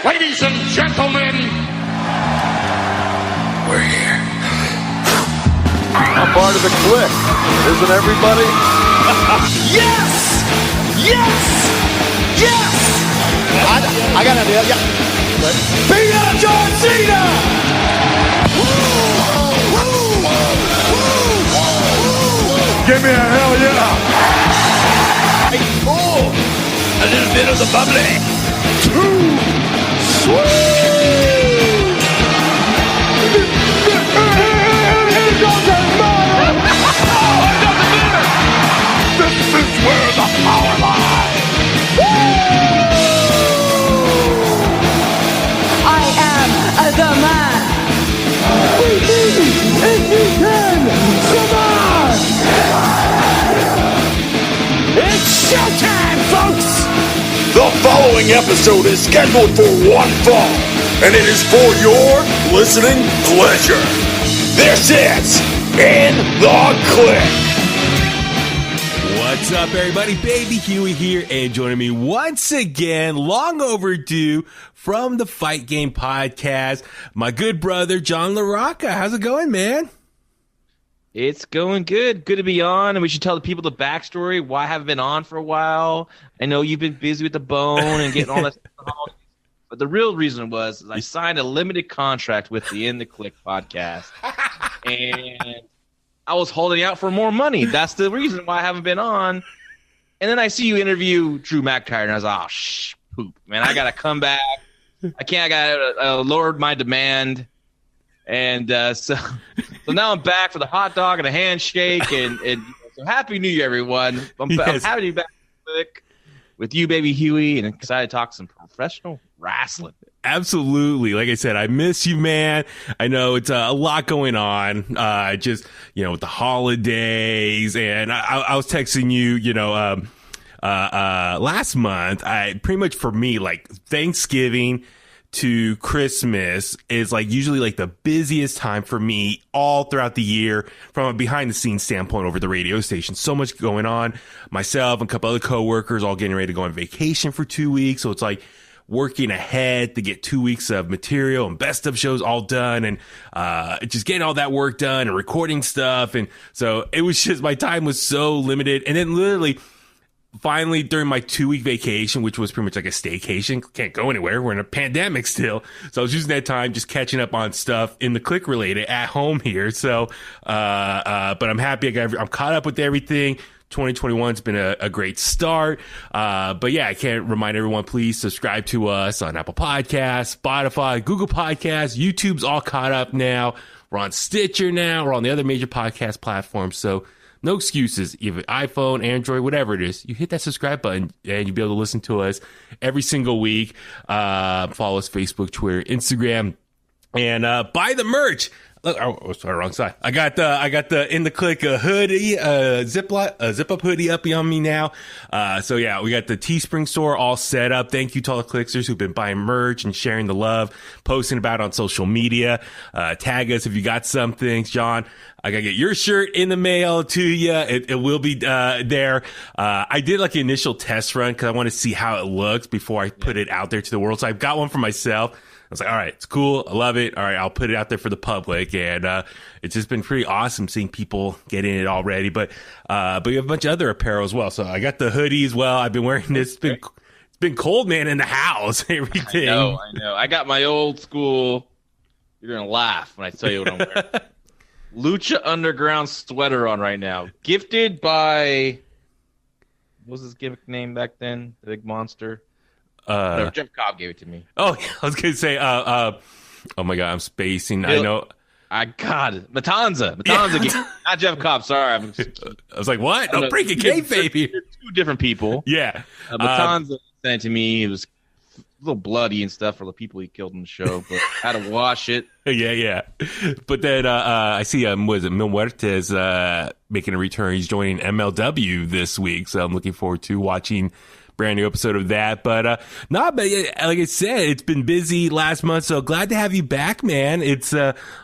Ladies and gentlemen, we're here. I'm part of the Kliq, isn't everybody? Yes! Yes! Yes! I got an idea, yeah. Beat up John Cena! Give me a hell yeah! Oh, a little bit of the bubbly. Too sweet! Here goes the mother! This is where the power lies! I am the man. We need if you can survive! It's showtime, folks! The following episode is scheduled for one fall, and it is for your listening pleasure. This is In The Kliq. What's up, everybody? Baby Huey here, and joining me once again, long overdue, from the Fight Game Podcast, my good brother, John LaRocca. How's it going, man? It's going good. Good to be on, and we should tell the people the backstory, why I haven't been on for a while. I know you've been busy with the bone and getting all that stuff, but the real reason was I signed a limited contract with the In The Kliq podcast, and I was holding out for more money. That's the reason why I haven't been on. And then I see you interview Drew McIntyre, and I was like, oh, poop, man, I got to come back. I got to lower my demand. And so now I'm back for the hot dog and a handshake, and so happy New Year, everyone! I'm happy to be back with you, baby Huey, and excited to talk some professional wrestling. Absolutely. Like I said, I miss you, man. I know it's a lot going on. Just with the holidays, and I was texting you, last month. Pretty much for me, like Thanksgiving to Christmas is like usually like the busiest time for me all throughout the year from a behind the scenes standpoint over the radio station. So much going on. Myself and a couple other coworkers all getting ready to go on vacation for 2 weeks. So it's like working ahead to get 2 weeks of material and best of shows all done, and just getting all that work done and recording stuff. And so it was just, my time was so limited. And then literally finally, during my 2 week vacation, which was pretty much like a staycation, can't go anywhere. We're in a pandemic still. So I was using that time just catching up on stuff in the Kliq related at home here. So, but I'm happy. I'm caught up with everything. 2021's been a great start. But yeah, I can't remind everyone, please subscribe to us on Apple Podcasts, Spotify, Google Podcasts. YouTube's all caught up now. We're on Stitcher now. We're on the other major podcast platforms. So no excuses. Either iPhone, Android, whatever it is, you hit that subscribe button and you'll be able to listen to us every single week. Follow us Facebook, Twitter, Instagram, and buy the merch. Look, sorry, wrong side. I got the In The Kliq hoodie, zip up hoodie up on me now. So yeah, we got the Teespring store all set up. Thank you to all the Kliqsters who've been buying merch and sharing the love, posting about it on social media. Tag us if you got something, John. I gotta get your shirt in the mail to you. It will be there. I did like an initial test run because I want to see how it looks before I put it out there to the world. So I've got one for myself. I was like, all right, it's cool. I love it. All right, I'll put it out there for the public. And it's just been pretty awesome seeing people getting it already. But we have a bunch of other apparel as well. So I got the hoodie as well. I've been wearing this. It's been cold, man, in the house. Everything. I know. I got my old school. You're going to laugh when I tell you what I'm wearing. Lucha Underground sweater on right now. Gifted by, what was his gimmick name back then? The big monster? No, Jeff Cobb gave it to me. Oh, I was going to say, oh my God, I'm spacing. I know. I got it. Matanza. Yeah. Not Jeff Cobb. Sorry. I was like, what? Don't break a kayfabe here. Two different people. Yeah. Matanza sent it to me. It was a little bloody and stuff for the people he killed in the show, but I had to wash it. Yeah. But then I see, was it Mil Muertes making a return? He's joining MLW this week, so I'm looking forward to watching brand new episode of that. But but like I said, it's been busy last month, so glad to have you back, man. It's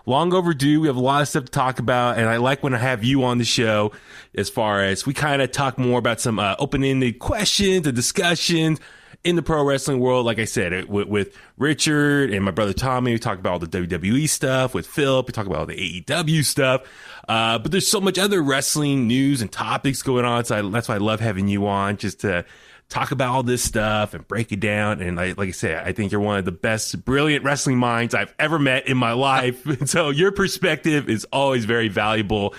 long overdue. We have a lot of stuff to talk about, and I like when I have you on the show, as far as we kind of talk more about some open-ended questions and discussions in the pro wrestling world, like I said, with Richard and my brother Tommy, we talk about all the WWE stuff. With Phil, we talk about all the AEW stuff. But there's so much other wrestling news and topics going on. So that's why I love having you on, just to talk about all this stuff and break it down. And like I said, I think you're one of the best, brilliant wrestling minds I've ever met in my life. And so your perspective is always very valuable.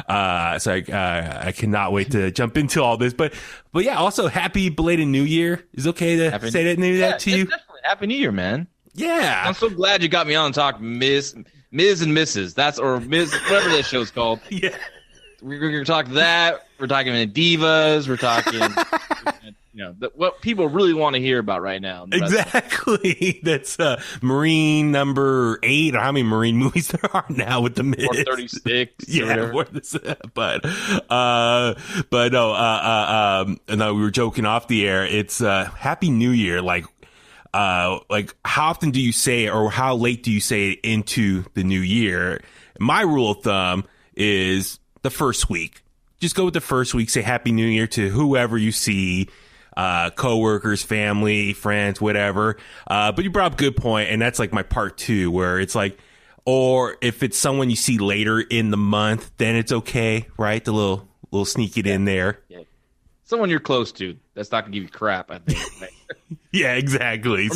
So I cannot wait to jump into all this. But yeah, also happy belated New Year. Is it okay to say that to you? Definitely. Happy New Year, man. Yeah. I'm so glad you got me on to talk Ms. and Mrs. Or Ms. whatever that show's called. Yeah. We're going to talk that. We're talking divas. We're talking, what people really want to hear about right now. Exactly. That's Marine number 8, or how many Marine movies there are now with the Miz. Or 36. Yeah. But no, we were joking off the air. It's Happy New Year. Like how often do you say it, or how late do you say it into the new year? My rule of thumb is the first week. Just go with the first week. Say Happy New Year to whoever you see, coworkers, family, friends, whatever. But you brought up a good point, and that's like my part 2, where it's like, or if it's someone you see later in the month, then it's okay, right? The little sneak it in there. Yeah. Someone you're close to that's not gonna give you crap, I think. Yeah, exactly.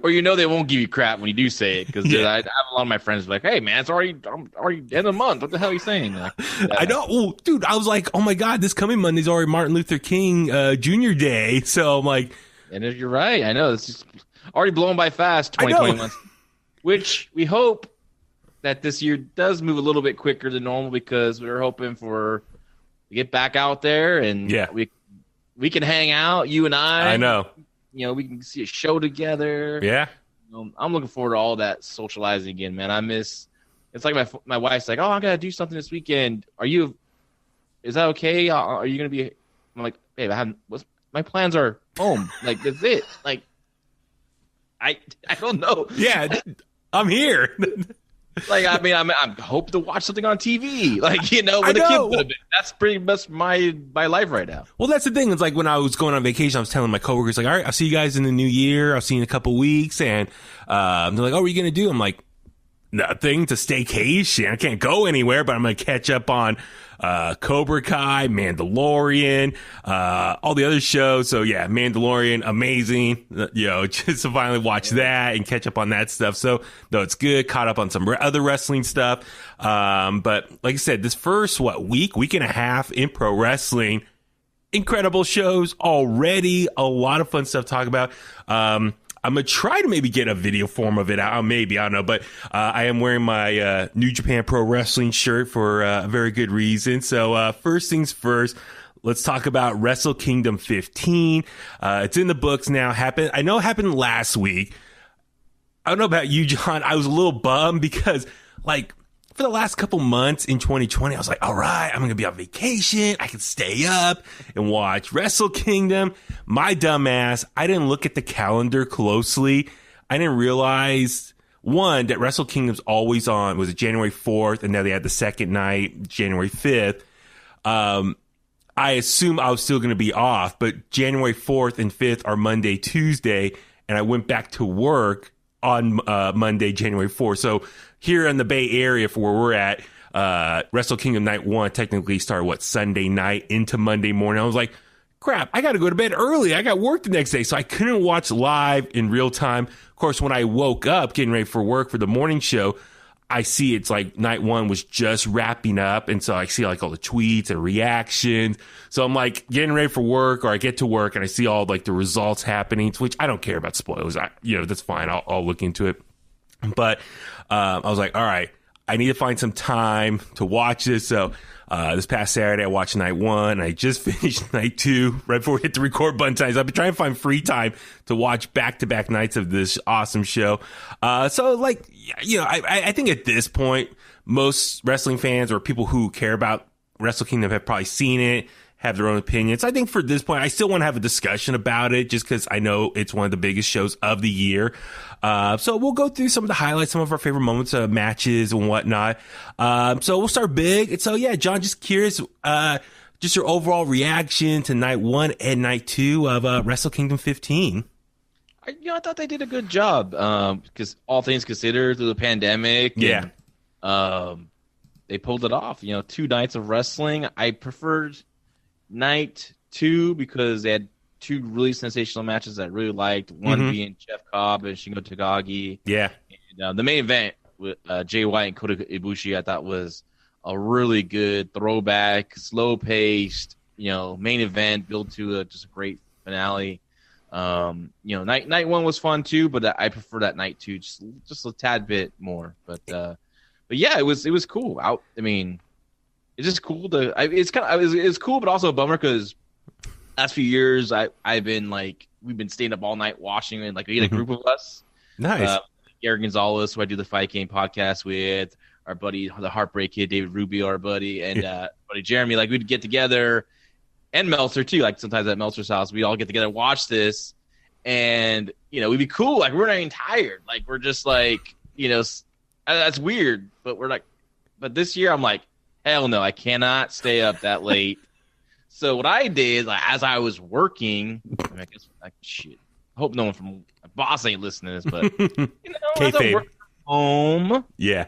Or they won't give you crap when you do say it, because I have a lot of my friends like, hey man, it's already end of the month. What the hell are you saying? I know. Oh, dude, I was like, oh my God, this coming Monday's already Martin Luther King Jr. Day. So I'm like, and you're right. I know it's just already blown by fast. 2021, which we hope that this year does move a little bit quicker than normal, because we're hoping to get back out there and we can hang out, you and I. I know. We can see a show together. Yeah. I'm looking forward to all that socializing again, man. It's like my wife's like, oh, I got to do something this weekend. Is that okay? Are you going to be, I'm like, babe, my plans are home. Like, that's it. Like, I don't know. Yeah. I'm here. Like, I mean, I'm hoping to watch something on TV. Like, when the kids would have been. That's pretty much my life right now. Well, that's the thing. It's like when I was going on vacation, I was telling my coworkers, like, all right, I'll see you guys in the new year. I'll see you in a couple weeks. And they're like, oh, what are you going to do? I'm like, nothing, to staycation. I can't go anywhere, but I'm going to catch up on Cobra Kai, Mandalorian, all the other shows. So yeah, Mandalorian, amazing. Just to finally watch that and catch up on that stuff. So no, it's good. Caught up on some other wrestling stuff. But like I said, this first week and a half in pro wrestling, incredible shows already. A lot of fun stuff to talk about. I'm going to try to maybe get a video form of it out. Maybe, I don't know. But I am wearing my New Japan Pro Wrestling shirt for a very good reason. So first things first, let's talk about Wrestle Kingdom 15. It's in the books now. I know it happened last week. I don't know about you, John. I was a little bummed because, like, for the last couple months in 2020, I was like, all right, I'm going to be on vacation. I can stay up and watch Wrestle Kingdom. My dumbass, I didn't look at the calendar closely. I didn't realize, one, that Wrestle Kingdom's always on. Was it January 4th? And now they had the second night, January 5th. I assume I was still going to be off, but January 4th and 5th are Monday, Tuesday, and I went back to work on Monday, January 4th. So here in the Bay Area, for where we're at, Wrestle Kingdom Night 1 technically started, Sunday night into Monday morning. I was like, crap, I got to go to bed early. I got work the next day. So I couldn't watch live in real time. Of course, when I woke up getting ready for work for the morning show, I see it's like Night 1 was just wrapping up. And so I see like all the tweets and reactions. So I'm like getting ready for work, or I get to work and I see all like the results happening, which I don't care about spoilers. That's fine. I'll look into it. But I was like, all right, I need to find some time to watch this. So this past Saturday, I watched Night 1. I just finished Night 2 right before we hit the record button times. I've been trying to find free time to watch back-to-back nights of this awesome show. So, like, I think at this point, most wrestling fans or people who care about Wrestle Kingdom have probably seen it, have their own opinions. I think for this point, I still want to have a discussion about it just because I know it's one of the biggest shows of the year. So we'll go through some of the highlights, some of our favorite moments of matches and whatnot. So we'll start big. And so, yeah, John, just curious, just your overall reaction to night 1 and night 2 of Wrestle Kingdom 15. I thought they did a good job because all things considered through the pandemic. Yeah. And, they pulled it off. 2 nights of wrestling. I preferred night 2 because they had 2 really sensational matches that I really liked. One being Jeff Cobb and Shingo Takagi. Yeah. And, the main event with Jay White and Kota Ibushi, I thought was a really good throwback, slow-paced, main event built to just a great finale. Night 1 was fun too, but I prefer that night 2 just a tad bit more. But yeah, it was cool. It's just cool to. It's cool, but also a bummer because last few years I've been we've been staying up all night watching, and we had a group of us. Nice. Gary Gonzalez, who I do the Fight Game podcast with, our buddy, the Heartbreak Kid, David Rubio, our buddy, and buddy Jeremy. We'd get together, and Meltzer too. Sometimes at Meltzer's house, we'd all get together, watch this, and we'd be cool. We're not even tired. We're just that's weird. But but this year I'm hell no, I cannot stay up that late. So what I did, as I was working, I guess shit. I hope no one from my boss ain't listening to this, but as I work from home, yeah,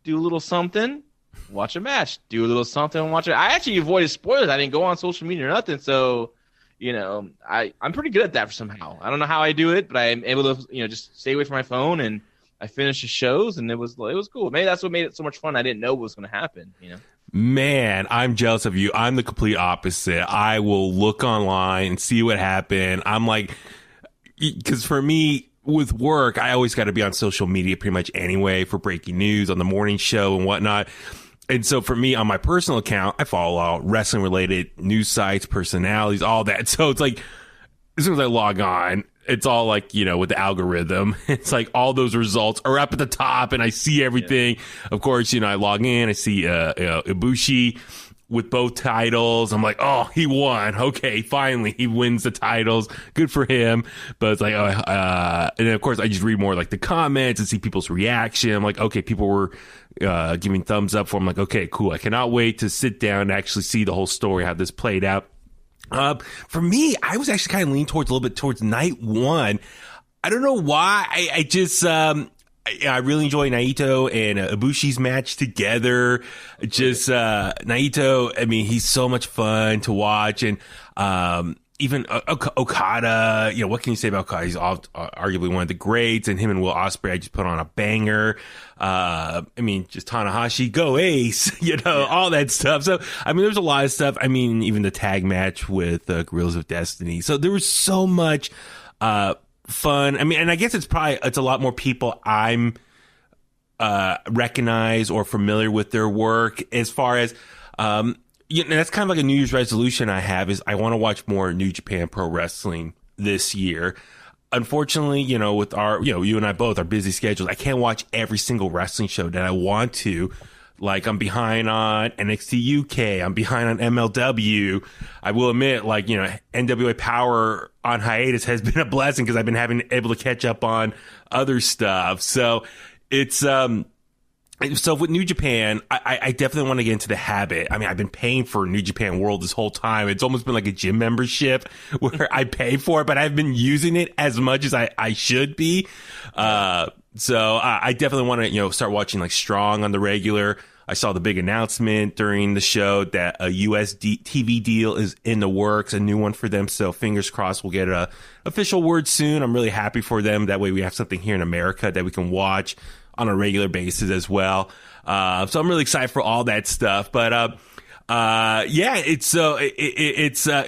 do a little something, watch a match, do a little something, watch it. I actually avoided spoilers. I didn't go on social media or nothing, so I'm pretty good at that somehow. I don't know how I do it, but I'm able to just stay away from my phone, and I finished the shows, and it was cool. Maybe that's what made it so much fun. I didn't know what was going to happen. Man, I'm jealous of you. I'm the complete opposite. I will look online and see what happened. I'm because for me, with work, I always got to be on social media pretty much anyway for breaking news on the morning show and whatnot. And so for me, on my personal account, I follow all wrestling related news sites, personalities, all that. So it's as soon as I log on, it's all with the algorithm, it's all those results are up at the top and I see everything. Yeah. Of course, I log in, I see, Ibushi with both titles. I'm oh, he won. Okay, finally he wins the titles. Good for him. But it's and then of course I just read more the comments and see people's reaction. I'm okay, people were giving thumbs up for him. Okay, cool. I cannot wait to sit down and actually see the whole story, how this played out. For me, I was actually kind of leaning towards a little bit towards night 1. I don't know why. I just, I really enjoy Naito and Ibushi's match together. Just, Naito, he's so much fun to watch. And, even Okada, what can you say about Okada? He's arguably one of the greats, and him and Will Ospreay, I just put on a banger. Just Tanahashi, go Ace, all that stuff. So, there's a lot of stuff. Even the tag match with Guerrillas of Destiny. So there was so much fun. And I guess it's a lot more people I'm recognize or familiar with their work as far as that's kind of a New Year's resolution I have is I want to watch more New Japan Pro Wrestling this year. Unfortunately, with our, you and I both, our busy schedules, I can't watch every single wrestling show that I want to. I'm behind on NXT UK. I'm behind on MLW. I will admit, NWA Power on hiatus has been a blessing because I've been able to catch up on other stuff. So it's, So with New Japan, I definitely want to get into the habit. I've been paying for New Japan World this whole time. It's almost been like a gym membership where I pay for it, but I've been using it as much as I should be. So I definitely want to, start watching Strong on the regular. I saw the big announcement during the show that a US TV deal is in the works, a new one for them. So fingers crossed we'll get a official word soon. I'm really happy for them. That way we have something here in America that we can watch on a regular basis as well. So I'm really excited for all that stuff. But it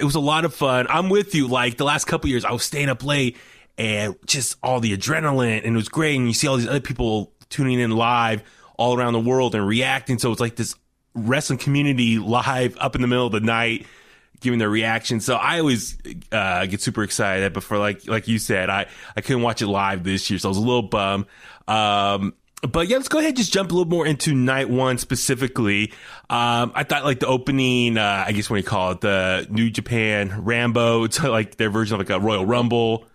was a lot of fun. I'm with you. The last couple of years, I was staying up late and just all the adrenaline, and it was great. And you see all these other people tuning in live all around the world and reacting. So it's this wrestling community live up in the middle of the night, giving their reaction. So I always get super excited. But for like you said, I couldn't watch it live this year, so I was a little bummed. But yeah, let's go ahead and just jump a little more into night 1 specifically. I thought the opening, I guess what you call it, the New Japan Rambo, it's their version of a Royal Rumble,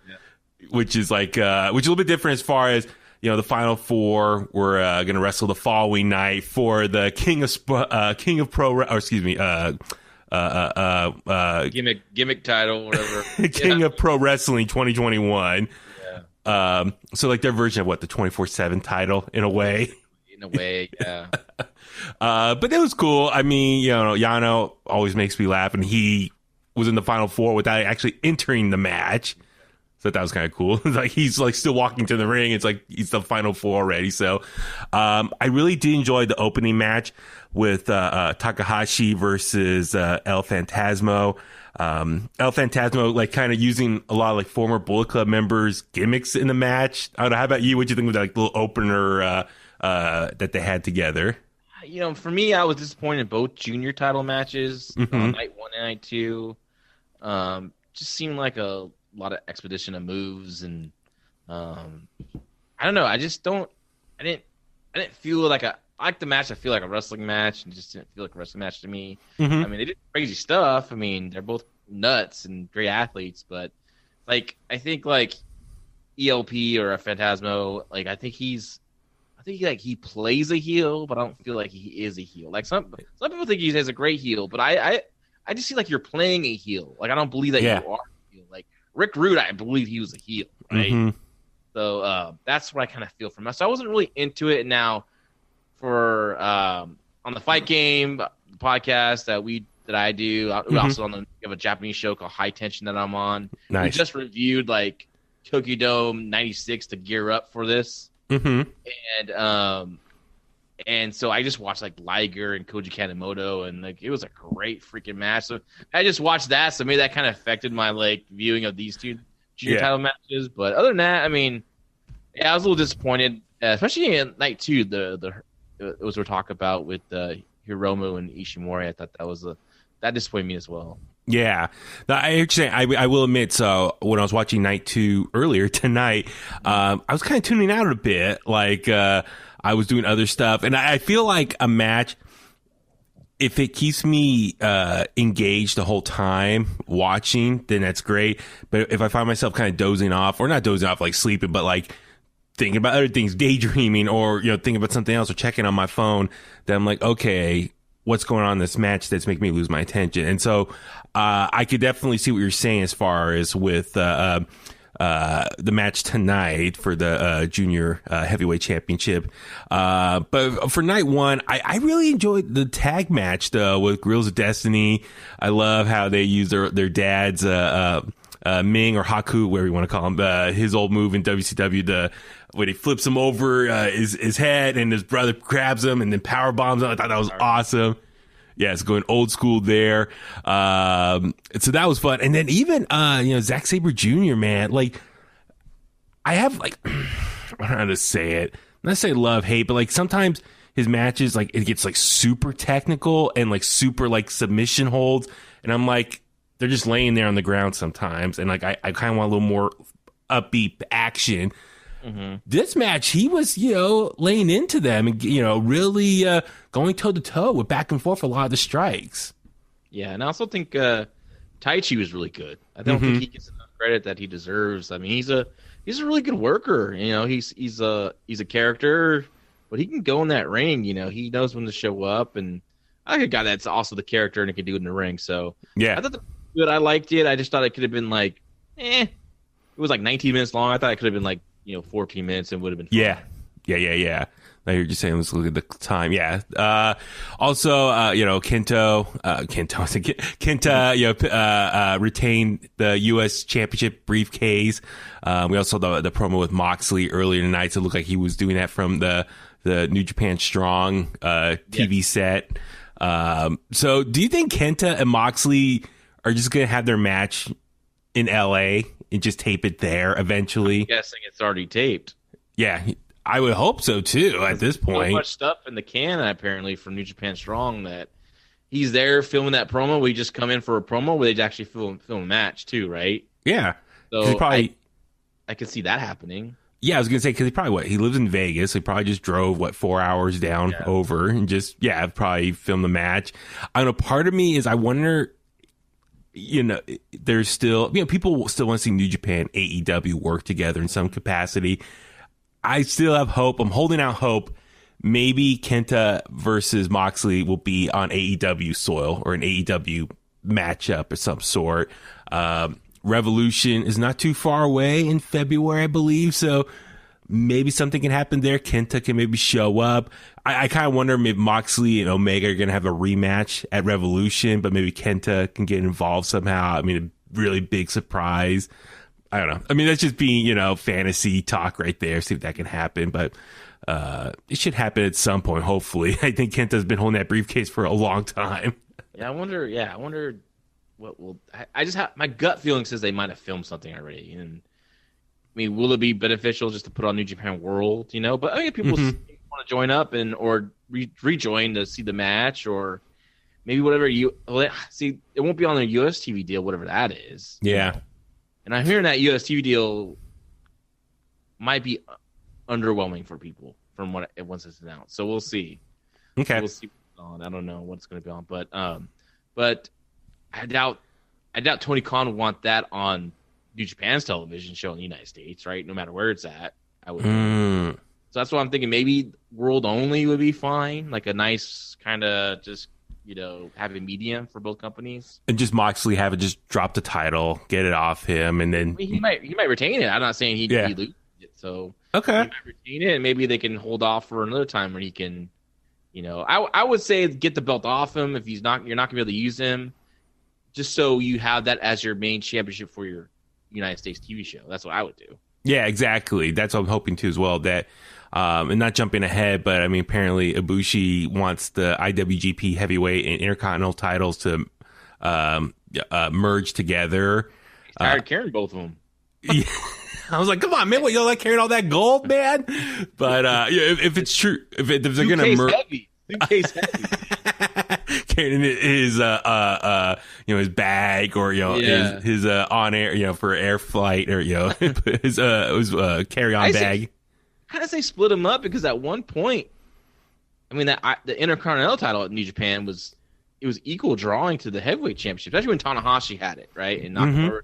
which is which is a little bit different as far as, the final 4 were going to wrestle the following night for the King of Pro, gimmick title, whatever. King of Pro Wrestling 2021. Yeah. So like their version of the 24/7 title in a way. In a way, yeah. But it was cool. I mean, Yano always makes me laugh, and he was in the final four without actually entering the match. So that was kind of cool. Like he's like still walking to the ring. It's like he's the final four already. So I really did enjoy the opening match with Takahashi versus El Phantasmo. El Phantasmo like kind of using a lot of like former Bullet Club members gimmicks in the match. I don't know. How about you? What do you think of that like little opener that they had together? For me, I was disappointed in both junior title matches on night 1 and night 2. Just seemed like a lot of expedition of moves, and I don't know. I didn't feel like I like the match. I feel like a wrestling match, and it just didn't feel like a wrestling match to me. I mean, they did crazy stuff. I mean, they're both nuts and great athletes, but like I think like ELP or a Phantasmo, like I think he plays a heel, but I don't feel like he is a heel. Like some people think he has a great heel, but I just see like you're playing a heel. Like I don't believe that you are a heel. Like Rick Rude, I believe he was a heel, right? So that's what I kind of feel from us. So I wasn't really into it. Now for on the Fight Game podcast that I do, we also we have a Japanese show called High Tension that I'm on. Nice. We just reviewed like Tokyo Dome 96 to gear up for this. And so I just watched like Liger and Koji Kanemoto, and like it was a great freaking match. So I just watched that, so maybe that kind of affected my like viewing of these two junior title matches. But other than that, I mean, I was a little disappointed, especially in night 2. It was we're talking about with Hiromu and Ishimori. I thought that disappointed me as well. Yeah, I will admit. So when I was watching night 2 earlier tonight, I was kind of tuning out a bit. Like I was doing other stuff, and I feel like a match, if it keeps me engaged the whole time watching, then that's great. But if I find myself kind of dozing off, or not dozing off like sleeping, but like thinking about other things, daydreaming, or thinking about something else, or checking on my phone, then I'm like, okay, what's going on in this match that's making me lose my attention? And so I could definitely see what you're saying as far as with the match tonight for the junior heavyweight championship. But for night 1, I really enjoyed the tag match though with Grills of Destiny. I love how they use their dad's Ming or Haku, whatever you want to call him, his old move in WCW, when he flips him over his head and his brother grabs him and then power bombs him. I thought that was awesome. Yeah, it's going old school there. So that was fun. And then even Zack Sabre Jr., man, like I have like I don't know how to say it. Not say love, hate, but like sometimes his matches, like it gets like super technical and like super like submission holds, and I'm like, they're just laying there on the ground sometimes, and like I kind of want a little more upbeat action. This match, he was laying into them and really going toe to toe with back and forth a lot of the strikes. Yeah, and I also think Taichi was really good. I don't think he gets enough credit that he deserves. I mean, he's a really good worker. He's a character, but he can go in that ring. He knows when to show up, and I like a guy that's also the character and he can do it in the ring. So yeah, I thought that was good. I liked it. I just thought it could have been like, It was like 19 minutes long. I thought it could have been like 14 minutes and would have been fun. Yeah. I heard you saying, let's look at the time. Yeah. Also, Kenta retained the U.S. Championship briefcase. We also saw the promo with Moxley earlier tonight. So it looked like he was doing that from the New Japan Strong TV set. So do you think Kenta and Moxley are just going to have their match in L.A. and just tape it there eventually? I'm guessing it's already taped. Yeah. I would hope so too. At this point, so much stuff in the can apparently from New Japan Strong that he's there filming that promo. We just come in for a promo where they actually film a match too, right? Yeah. So probably, I could see that happening. Yeah, I was gonna say because he lives in Vegas. So he probably just drove 4 hours down over and just probably film the match. I don't know. Part of me is I wonder. There's still people still want to see New Japan AEW work together in some capacity. I still have hope. I'm holding out hope. Maybe Kenta versus Moxley will be on AEW soil or an AEW matchup of some sort. Revolution is not too far away in February, I believe. So maybe something can happen there. Kenta can maybe show up. I kind of wonder if Moxley and Omega are going to have a rematch at Revolution, but maybe Kenta can get involved somehow. I mean, a really big surprise. I don't know. I mean, that's just being, fantasy talk right there. See if that can happen. But it should happen at some point, hopefully. I think Kenta's been holding that briefcase for a long time. Yeah, I wonder what will. I just have my gut feeling says they might have filmed something already. And I mean, will it be beneficial just to put on New Japan World? But I mean, people want to join up or rejoin to see the match, or maybe whatever see. It won't be on their US TV deal, whatever that is. Yeah. And I'm hearing that US TV deal might be underwhelming for people from what once it's announced. So we'll see. Okay. We'll see what's on. I don't know what's going to be on, but I doubt Tony Khan would want that on New Japan's television show in the United States, right? No matter where it's at, I would. So that's why I'm thinking maybe World Only would be fine, like a nice kind of just have a medium for both companies. And just Moxley have it just drop the title, get it off him, and then he might retain it. I'm not saying he'd lose it. So okay, he might retain it, and maybe they can hold off for another time where he can. I would say get the belt off him if you're not going to be able to use him, just so you have that as your main championship for your United States TV show. That's what I would do. Yeah, exactly. That's what I'm hoping too as well. That and not jumping ahead, but I mean, apparently Ibushi wants the IWGP Heavyweight and Intercontinental titles to merge together. He's tired of carrying both of them. Yeah. I was like, come on, man, what, you like carrying all that gold, man? But if it's true, if they're going to merge. Suitcase heavy. Carrying his his bag or his on air for air flight or his carry on bag. Kind of say split them up because at one point, I mean the Intercontinental title at New Japan was equal drawing to the heavyweight championship, especially when Tanahashi had it, right? And Nakamura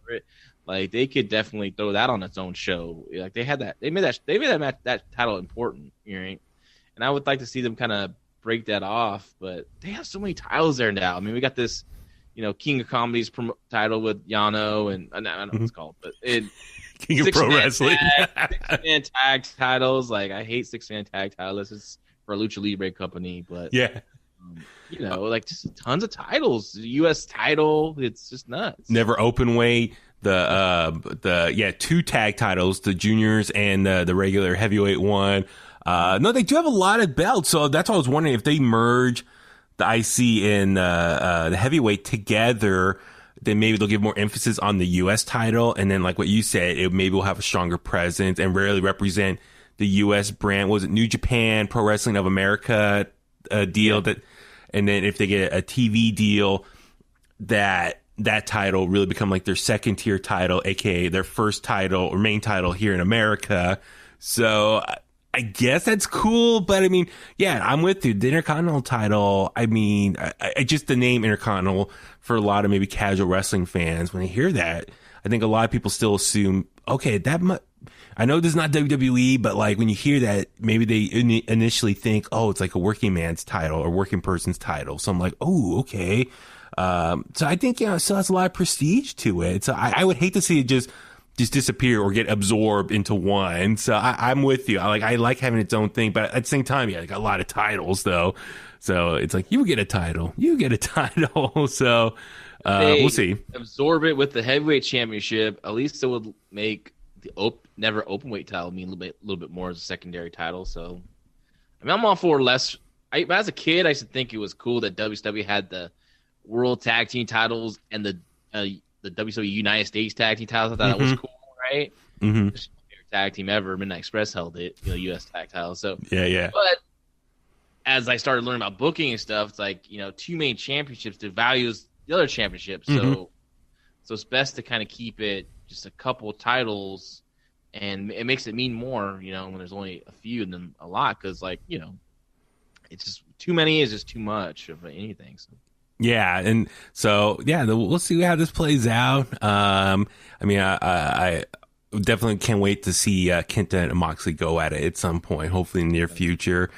it. Like they could definitely throw that on its own show. Like they made that title important, right? And I would like to see them kind of break that off, but they have so many titles there now. I mean, we got this, King of Comedy's title with Yano, and I don't know what it's called, but King of Pro Wrestling. Six-man tag titles. Like I hate six-man tag titles. It's for a Lucha Libre company, but yeah. Like just tons of titles. The U.S. title, it's just nuts. Never open weight. The two tag titles, the juniors and the regular heavyweight one. No, they do have a lot of belts, so that's why I was wondering if they merge the IC and the heavyweight together, then maybe they'll give more emphasis on the U.S. title, and then like what you said, it maybe will have a stronger presence and rarely represent the U.S. brand. Was it New Japan Pro Wrestling of America deal that, and then if they get a TV deal, that title really become like their second tier title, aka their first title or main title here in America. So I guess that's cool, but I mean, yeah, I'm with you. The Intercontinental title, I mean, I just the name Intercontinental for a lot of maybe casual wrestling fans, when they hear that, I think a lot of people still assume, okay, I know this is not WWE, but like when you hear that, maybe they initially think, oh, it's like a working man's title or working person's title. So I'm like, oh, okay. So I think, it still has a lot of prestige to it. So I would hate to see it just disappear or get absorbed into one. So I'm with you. I like having its own thing, but at the same time, got a lot of titles though. So it's like, you get a title. So we'll see. Absorb it with the heavyweight championship. At least it would make the never openweight title mean a little bit more as a secondary title. So, I mean, I'm all for less. As a kid, I used to think it was cool that WCW had the World Tag Team titles and the WCW United States Tag Team titles. I thought that was cool, right? Mm-hmm. Favorite tag team ever. Midnight Express held it, U.S. tag titles. So yeah. But as I started learning about booking and stuff, it's like two main championships devalues the other championships. So it's best to kind of keep it just a couple titles, and it makes it mean more. When there's only a few and then a lot, because it's just too many is just too much of anything. So. Yeah, and so we'll see how this plays out. I mean, I definitely can't wait to see Kenta and Moxley go at it at some point, hopefully in the near future.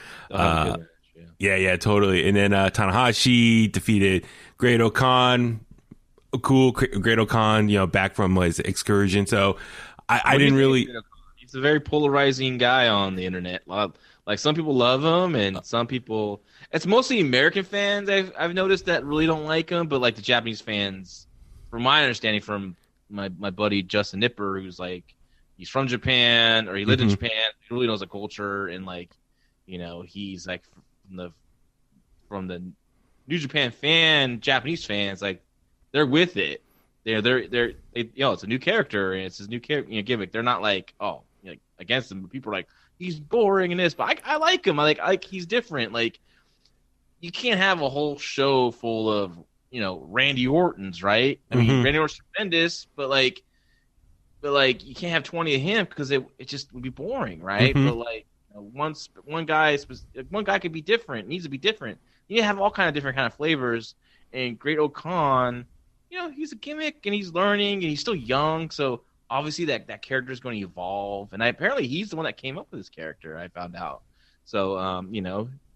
Yeah, totally. And then Tanahashi defeated Grado Khan. Cool, Grado Khan, back from his excursion. So I didn't really. He's a very polarizing guy on the internet. Like some people love him, and some people. It's mostly American fans I've noticed that really don't like him, but like the Japanese fans, from my understanding, from my buddy Justin Nipper, who's like he's from Japan or he lived in Japan, he really knows the culture, and like he's like from the New Japan Japanese fans, like they're with it. They're it's a new character and it's his new gimmick. They're not like against him. But people are like he's boring in this, but I like him. I like he's different. Like you can't have a whole show full of Randy Ortons, right? I mean Randy Orton's tremendous, but you can't have 20 of him because it just would be boring, right? But like one guy could be different, needs to be different. You have all kind of different kind of flavors. And Great Khan, he's a gimmick and he's learning and he's still young, so obviously that character is going to evolve. And apparently he's the one that came up with this character. I found out. So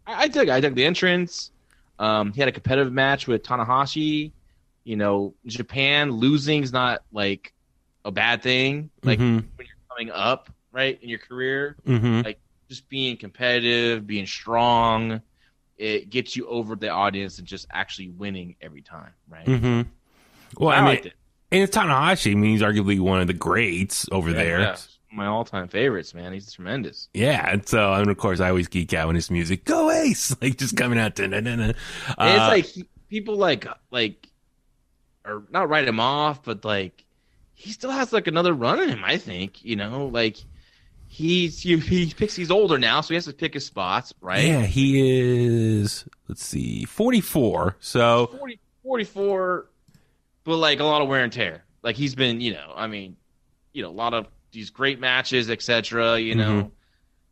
I dug the entrance. He had a competitive match with Tanahashi. Japan losing is not like a bad thing. Like when you're coming up right in your career, like just being competitive, being strong, it gets you over the audience and just actually winning every time, right? Well, I liked it. And it's Tanahashi. I mean, he's arguably one of the greats over there. Yeah. My all-time favorites, man. He's tremendous. Yeah, and so of course I always geek out when his music go Ace, like just coming out. It's like people like or not write him off, but like he still has like another run in him. I think like he's older now, so he has to pick his spots, right? Yeah, he is. Let's see, 44. So 44, but like a lot of wear and tear. Like he's been, a lot of these great matches, etc.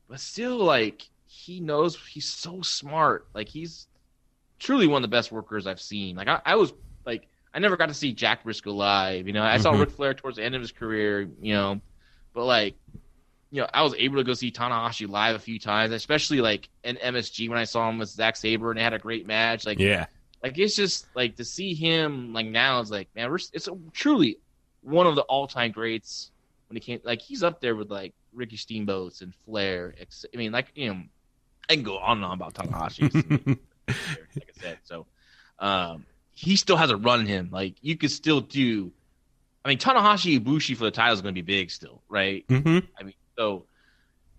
But still, like he knows he's so smart. Like he's truly one of the best workers I've seen. Like I was like I never got to see Jack Briscoe live. I saw Ric Flair towards the end of his career. But like. I was able to go see Tanahashi live a few times, especially like in MSG when I saw him with Zack Sabre and they had a great match. Like, yeah, like it's just like to see him like now is like, man, it's truly one of the all-time greats when he came. Like he's up there with like Ricky Steamboats and Flair. I mean, like I can go on and on about Tanahashi. Like I said, so he still has a run in him. Like you could still do. I mean, Tanahashi Ibushi for the title is going to be big still, right? I mean. So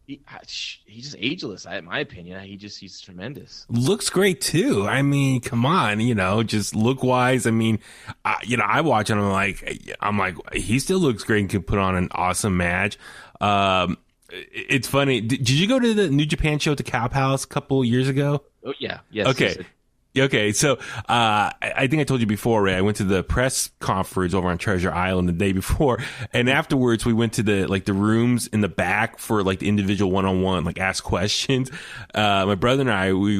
he's just ageless, in my opinion. He's tremendous. Looks great too. I mean, come on, just look wise. I mean, I watch him. I'm like, he still looks great and can put on an awesome match. It's funny. Did you go to the New Japan show at the Cow Palace a couple years ago? Oh yeah, yes. Okay. Yes. Okay, so I think I told you before, Ray. I went to the press conference over on Treasure Island the day before, and afterwards we went to the rooms in the back for like the individual one-on-one, like ask questions. My brother and I we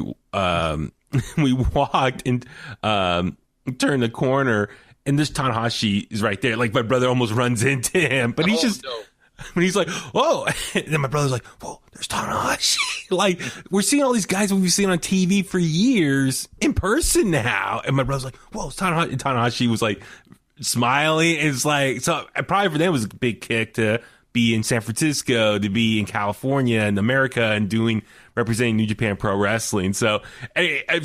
walked and turned the corner, and this Tanahashi is right there. Like my brother almost runs into him, but he's just. No. When he's like, whoa, and then my brother's like, whoa, there's Tanahashi. Like, we're seeing all these guys we've seen on TV for years in person now. And my brother's like, whoa, it's Tanahashi. And Tanahashi was like smiling. It's like, so probably for them it was a big kick to be in San Francisco, to be in California and America and representing New Japan Pro Wrestling. So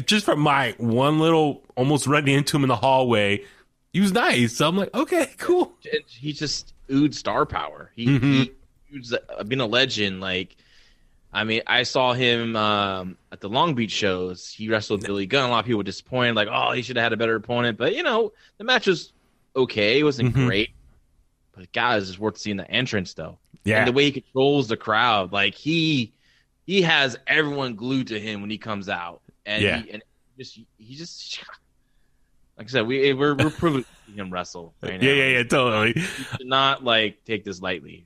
just from my one little, almost running into him in the hallway, he was nice. So I'm like, okay, cool. He just oozed star power. He oozed being a legend. Like, I mean, I saw him at the Long Beach shows. He wrestled Billy Gunn. A lot of people were disappointed, like, oh, he should have had a better opponent. But, the match was okay. It wasn't great. But, God, it's just worth seeing the entrance, though. Yeah. And the way he controls the crowd. Like, he has everyone glued to him when he comes out. And he just like I said, we're privileged to see him wrestle right now. Yeah, totally. You should not take this lightly.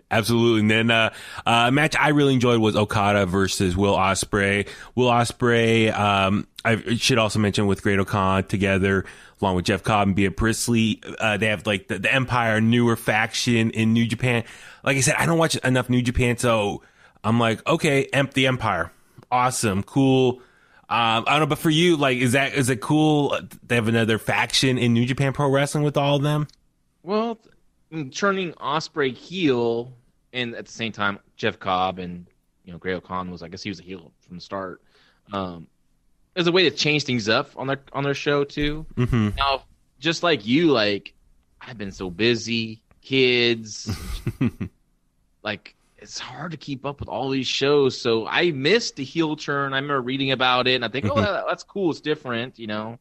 Absolutely. And then a match I really enjoyed was Okada versus Will Ospreay. Will Ospreay, I should also mention, with Grado Khan together, along with Jeff Cobb and Bea Priestley. They have like the Empire, newer faction in New Japan. Like I said, I don't watch enough New Japan, so I'm like, okay, the Empire. awesome, cool. I don't know, but for you, like, is it cool they have another faction in New Japan Pro Wrestling with all of them? Well, turning Ospreay heel, and at the same time, Jeff Cobb and Grado Khan I guess he was a heel from the start. There's a way to change things up on their show too. Mm-hmm. Now, just like you, like I've been so busy, kids, like. It's hard to keep up with all these shows, so I missed the heel turn. I remember reading about it, and I think, that's cool. It's different, And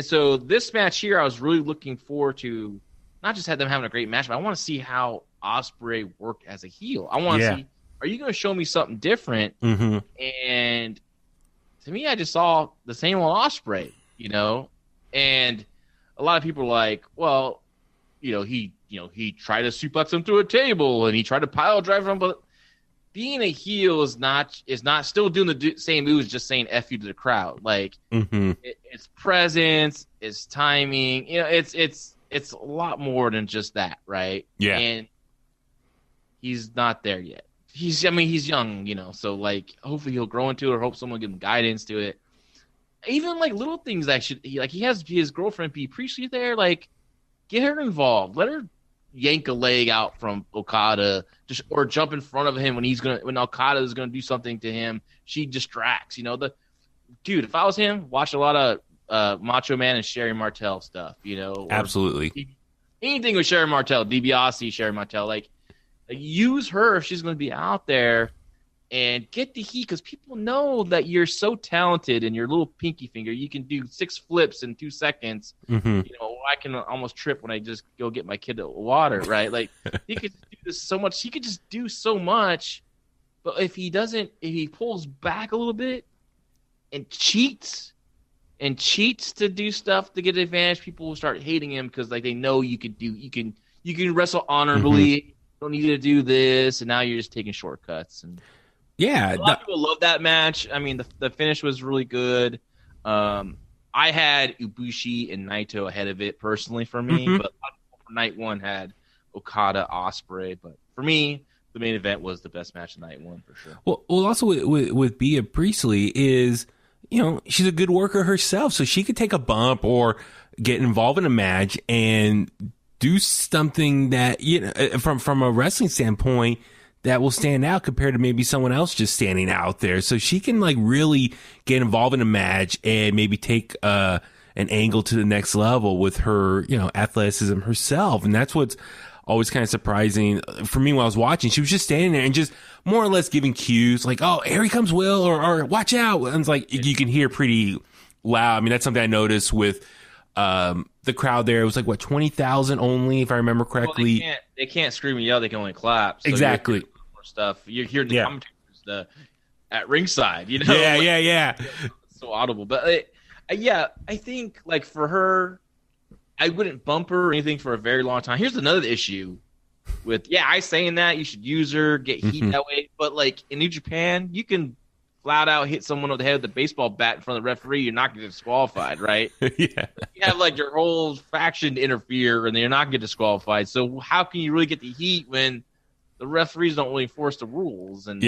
so this match here, I was really looking forward to not just them having a great match, but I want to see how Ospreay worked as a heel. I want to see, are you going to show me something different? Mm-hmm. And to me, I just saw the same old Ospreay, And a lot of people are like, well, he tried to suplex him through a table and he tried to pile drive him, but being a heel is not still doing the same moves, just saying F you to the crowd. Like it's presence, it's timing, it's a lot more than just that. Right. Yeah. And he's not there yet. He's young, so like, hopefully he'll grow into it or hope someone give him guidance to it. Even like little things that he has his girlfriend Bea Priestley there, like get her involved. Let her yank a leg out from Okada, or jump in front of him when Okada is gonna do something to him. She distracts. Dude, if I was him, watch a lot of Macho Man and Sherry Martel stuff. Absolutely. Anything with Sherry Martel, DiBiase, Sherry Martel, like use her if she's gonna be out there. And get the heat, because people know that you're so talented in your little pinky finger. You can do 6 flips in 2 seconds. Mm-hmm. I can almost trip when I just go get my kid water, right? Like, he could do this so much. He could just do so much. But if he pulls back a little bit and cheats to do stuff to get an advantage, people will start hating him because like they know you can wrestle honorably. Mm-hmm. You don't need to do this, and now you're just taking shortcuts. And yeah, a lot of people love that match. I mean, the finish was really good. I had Ibushi and Naito ahead of it personally for me, but a lot of people for night one had Okada, Ospreay. But for me, the main event was the best match of night one for sure. Well, also with Bea Priestley is, she's a good worker herself, so she could take a bump or get involved in a match and do something that from a wrestling standpoint that will stand out compared to maybe someone else just standing out there. So she can like really get involved in a match and maybe take an angle to the next level with her, athleticism herself. And that's what's always kind of surprising for me when I was watching. She was just standing there and just more or less giving cues like, oh, here he comes, Will, or watch out. And it's like, you can hear pretty loud. I mean, that's something I noticed with the crowd there. It was like, what, 20,000 only, if I remember correctly. Well, they can't scream and yell. They can only clap. So exactly. Stuff you're hearing the commentators at ringside, Yeah. So audible, but I think like for her, I wouldn't bump her or anything for a very long time. Here's another issue with I saying that you should use her, get heat that way, but like in New Japan, you can flat out hit someone with the head of the baseball bat in front of the referee, you're not going to get disqualified, right? Yeah. You have like your whole faction to interfere, and they're not going to get disqualified. So how can you really get the heat when the referees don't really enforce the rules? And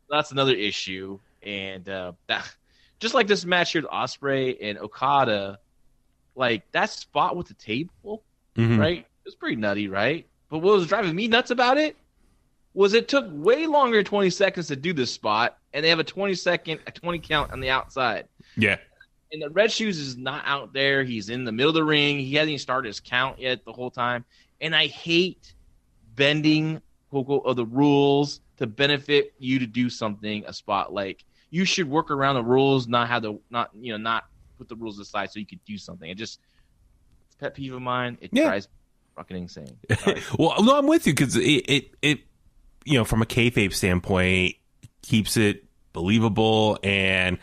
that's another issue. And that, just like this match here with Ospreay and Okada, like that spot with the table, right? It was pretty nutty, right? But what was driving me nuts about it was it took way longer than 20 seconds to do this spot, and they have a 20 count on the outside. Yeah. And the Red Shoes is not out there. He's in the middle of the ring. He hasn't even started his count yet the whole time. And I hate bending of the rules to benefit you to do something, a spot. Like, you should work around the rules, not put the rules aside so you could do something. It's a pet peeve of mine. It drives me fucking insane. Well, no, I'm with you because it from a kayfabe standpoint, keeps it believable and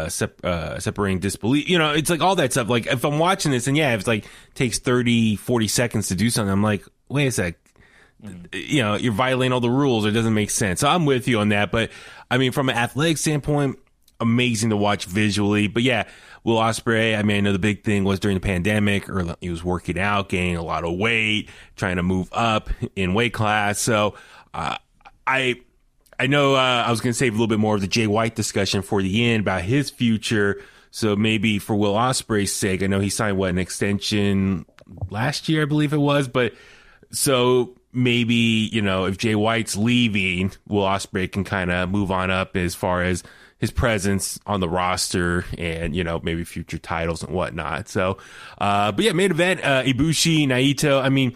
separating disbelief. It's like all that stuff. Like if I'm watching this and if it's like takes 30-40 seconds to do something, I'm like, wait a sec. You're violating all the rules. It doesn't make sense. So I'm with you on that. But I mean, from an athletic standpoint, amazing to watch visually. But Will Ospreay, I mean, I know the big thing was during the pandemic, or he was working out, gaining a lot of weight, trying to move up in weight class. So I I know I was going to save a little bit more of the Jay White discussion for the end about his future. So maybe for Will Ospreay's sake, I know he signed an extension last year, I believe it was. But so maybe, if Jay White's leaving, Will Ospreay can kind of move on up as far as his presence on the roster and, maybe future titles and whatnot. So, but yeah, main event, Ibushi, Naito. I mean,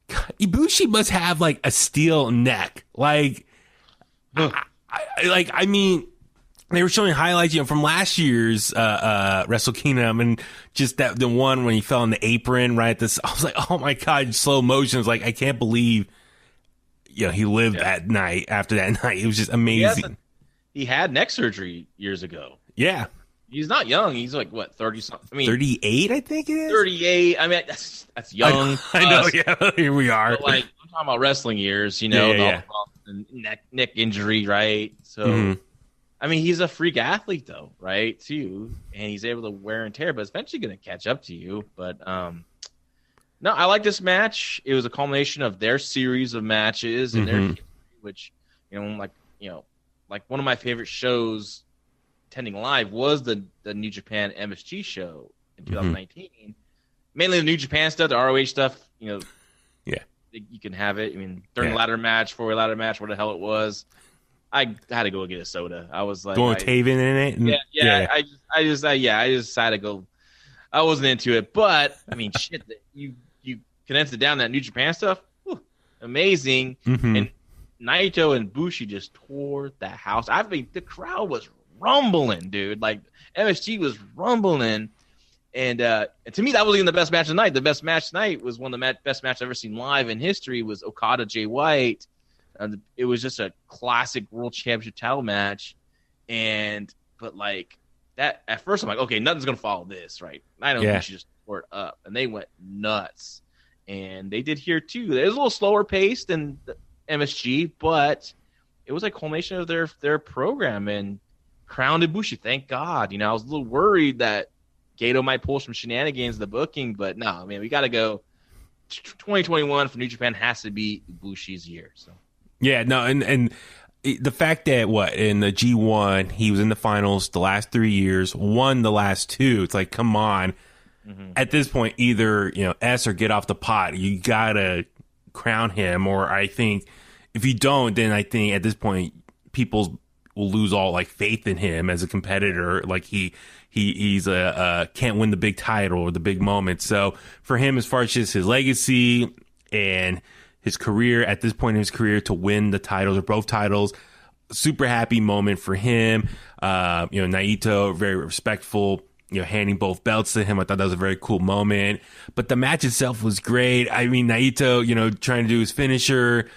Ibushi must have like a steel neck. Like, I mean, they were showing highlights, from last year's Wrestle Kingdom, and just the one when he fell on the apron right at this. I was like, oh my god, slow motion. It's like, I can't believe, he lived that night. After that night, it was just amazing. He had neck surgery years ago. Yeah, he's not young. He's like what, 30 something? I mean, 38, I think it is. 38. I mean, that's young. I know. Yeah, here we are. But like, I'm talking about wrestling years. And neck injury, right? So, I mean, he's a freak athlete, though, right? Too, and he's able to wear and tear, but it's eventually going to catch up to you. But no, I like this match. It was a culmination of their series of matches and their history, which like one of my favorite shows attending live was the New Japan MSG show in 2019. Mainly the New Japan stuff, the ROH stuff. You can have it. I mean, during the ladder match, four-way ladder match, what the hell it was. I had to go get a soda. I was like, going with Taven in it. I just decided to go. I wasn't into it, but I mean, shit. You condensed it down, that New Japan stuff. Whew, amazing. And Naito and Bushi just tore the house. I mean, the crowd was rumbling, dude. Like MSG was rumbling. And to me, that wasn't even the best match of the night. The best match tonight was one of the best matches I've ever seen live in history. Was Okada Jay White. It was just a classic World Championship title match. But like that, at first I'm like, okay, nothing's gonna follow this, right? I don't think she just tore it up, and they went nuts. And they did here too. It was a little slower paced than the MSG, but it was a culmination of their program and crowned Ibushi. Thank God. I was a little worried that Grado might pull some shenanigans in the booking, but no, man, we got to go. 2021 for New Japan has to be Ibushi's year. So yeah, no, and the fact that in the G1 he was in the finals the last 3 years, won the last 2. It's like, come on. At this point, either S or get off the pot. You gotta crown him, or I think if you don't, then I think at this point people will lose all like faith in him as a competitor. Like he's can't win the big title or the big moment. So for him, as far as just his legacy and his career at this point in his career, to win the titles or both titles, super happy moment for him. Naito, very respectful, handing both belts to him. I thought that was a very cool moment, but the match itself was great. I mean, Naito, trying to do his finisher,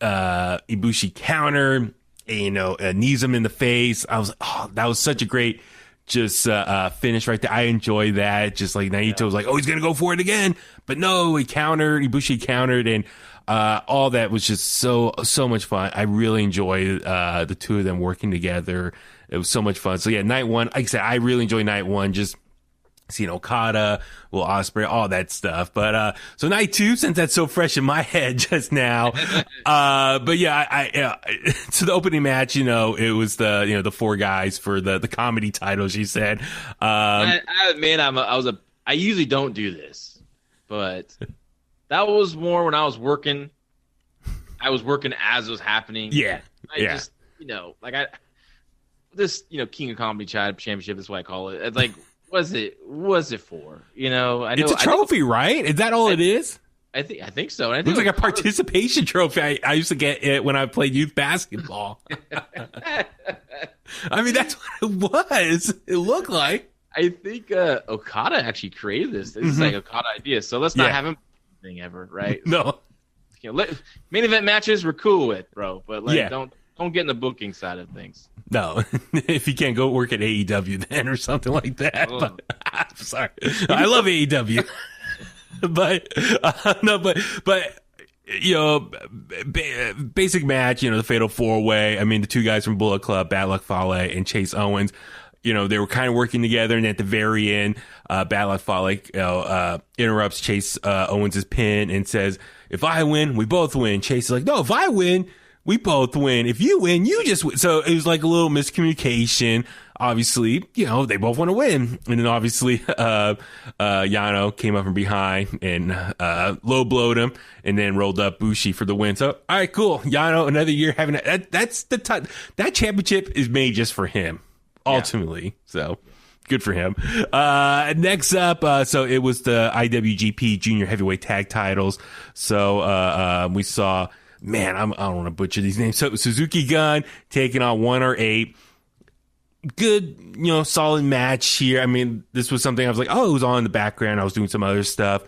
Ibushi counter, knees him in the face. I was like, oh, that was such a great finish right there. I enjoy that. Just like Naito was like, oh, he's gonna go for it again, but no, Ibushi countered, and all that was just so much fun. I really enjoyed the two of them working together. It was so much fun. So yeah, night one, like I said, I really enjoyed night one. Just seeing Okada, Will Ospreay, all that stuff. But so night two, since that's so fresh in my head just now. But yeah, I so the opening match, it was the four guys for the comedy titles. You said, I usually don't do this, but that was more when I was working. I was working as it was happening. Yeah, just this King of Comedy Championship is what I call it. It's like. Was it for? I know it's a trophy, right? Is that all it is? I think so. And I think it looks like a participation trophy. I used to get it when I played youth basketball. I mean, that's what it was. It looked like. I think Okada actually created this. This is like Okada idea. So let's not have him thing ever, right? No. Main event matches we're cool with, bro. But don't get in the booking side of things. No, if you can't go work at AEW then or something like that. Oh. But, I'm sorry, I love AEW, but basic match. The Fatal 4-Way. I mean, the two guys from Bullet Club, Bad Luck Fale and Chase Owens. They were kind of working together, and at the very end, Bad Luck Fale interrupts Chase Owens' pin and says, "If I win, we both win." Chase is like, "No, if I win, we both win. If you win, you just win. So it was like a little miscommunication. Obviously, they both want to win. And then obviously, Yano came up from behind and, low blowed him and then rolled up Bushi for the win. So, all right, cool. Yano, another year having that's the time. That championship is made just for him, ultimately. Yeah. So good for him. Next up, so it was the IWGP Junior Heavyweight Tag Titles. So, we saw, man, I don't want to butcher these names. So Suzuki Gun taking on 1R8. Good, solid match here. I mean, this was something I was like, oh, it was on in the background. I was doing some other stuff.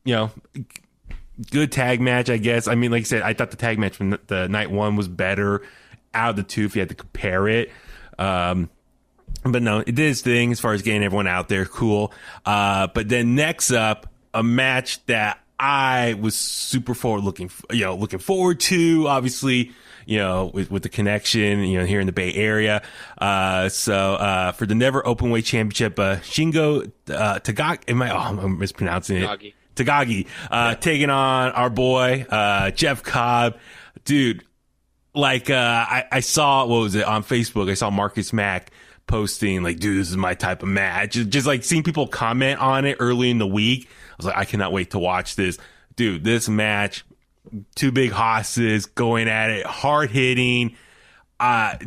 Good tag match, I guess. I mean, like I said, I thought the tag match from the night one was better out of the two if you had to compare it. But no, it did its thing as far as getting everyone out there. Cool. But then next up, a match that I was super looking forward to, obviously, with the connection, here in the Bay Area. So for the Never Openweight Championship, Shingo Takagi, I'm mispronouncing it. Takagi, taking on our boy, Jeff Cobb. Dude, like, I saw, what was it, on Facebook, I saw Marcus Mack posting, like, dude, this is my type of match. Just like seeing people comment on it early in the week. I was like, I cannot wait to watch this. Dude, this match, two big hosses going at it, hard hitting.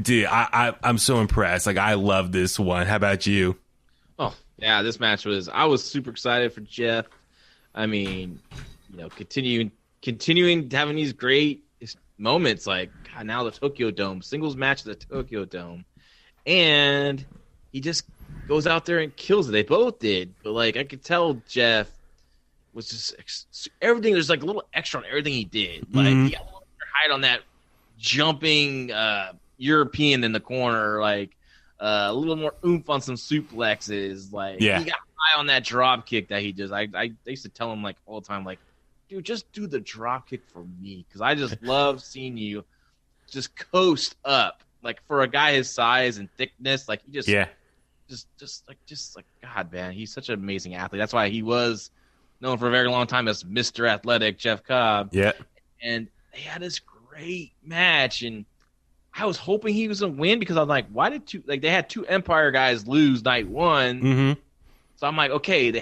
Dude, I'm so impressed. Like, I love this one. How about you? Oh, yeah, this match I was super excited for Jeff. I mean, continuing having these great moments, like, God, now the Tokyo Dome, singles match at the Tokyo Dome. And he just goes out there and kills it. They both did. But, like, I could tell Jeff was just everything. There's like a little extra on everything he did. Like, he got a little height on that jumping European in the corner. Like, a little more oomph on some suplexes. Like, he got high on that drop kick that he does. I used to tell him, like, all the time, like, dude, just do the drop kick for me, because I just love seeing you just coast up. Like, for a guy his size and thickness, like, he just like God, man, he's such an amazing athlete. That's why he was known for a very long time as Mr. Athletic Jeff Cobb. Yeah, and they had this great match, and I was hoping he was gonna win, because I was like, why did they had two Empire guys lose night one? Mm-hmm. So I'm like, okay, the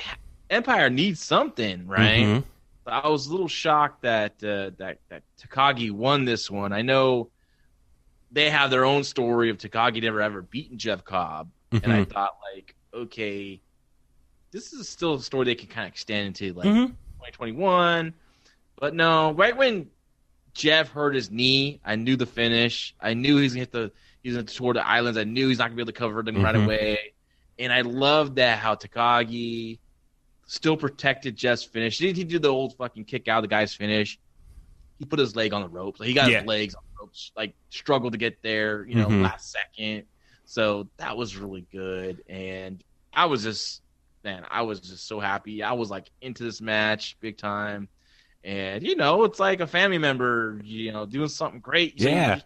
Empire needs something, right? Mm-hmm. So I was a little shocked that that Takagi won this one. I know they have their own story of Takagi never ever beaten Jeff Cobb. Mm-hmm. And I thought, like, okay, this is still a story they can kind of extend into, like, 2021. But no, right when Jeff hurt his knee, I knew the finish. I knew he's going to tour the islands. I knew he's not going to be able to cover them right away. And I loved that, how Takagi still protected Jeff's finish. He did the old fucking kick out of the guy's finish. He put his leg on the ropes. He got his legs on the ropes, like, struggled to get there, last second. So that was really good. And I was just so happy. I was, like, into this match big time. And, it's like a family member, doing something great. So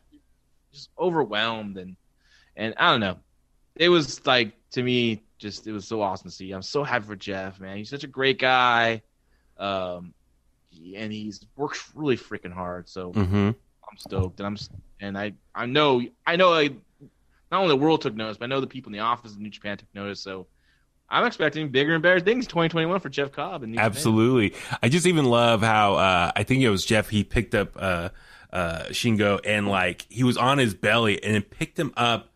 just overwhelmed. And I don't know. It was, like, to me, it was so awesome to see. I'm so happy for Jeff, man. He's such a great guy. And he's works really freaking hard. So I'm stoked. And I know not only the world took notice, but I know the people in the office in New Japan took notice. So I'm expecting bigger and better things 2021 for Jeff Cobb. In New Absolutely. Japan. I just even love how I think it was Jeff. He picked up Shingo, and, like, he was on his belly and then picked him up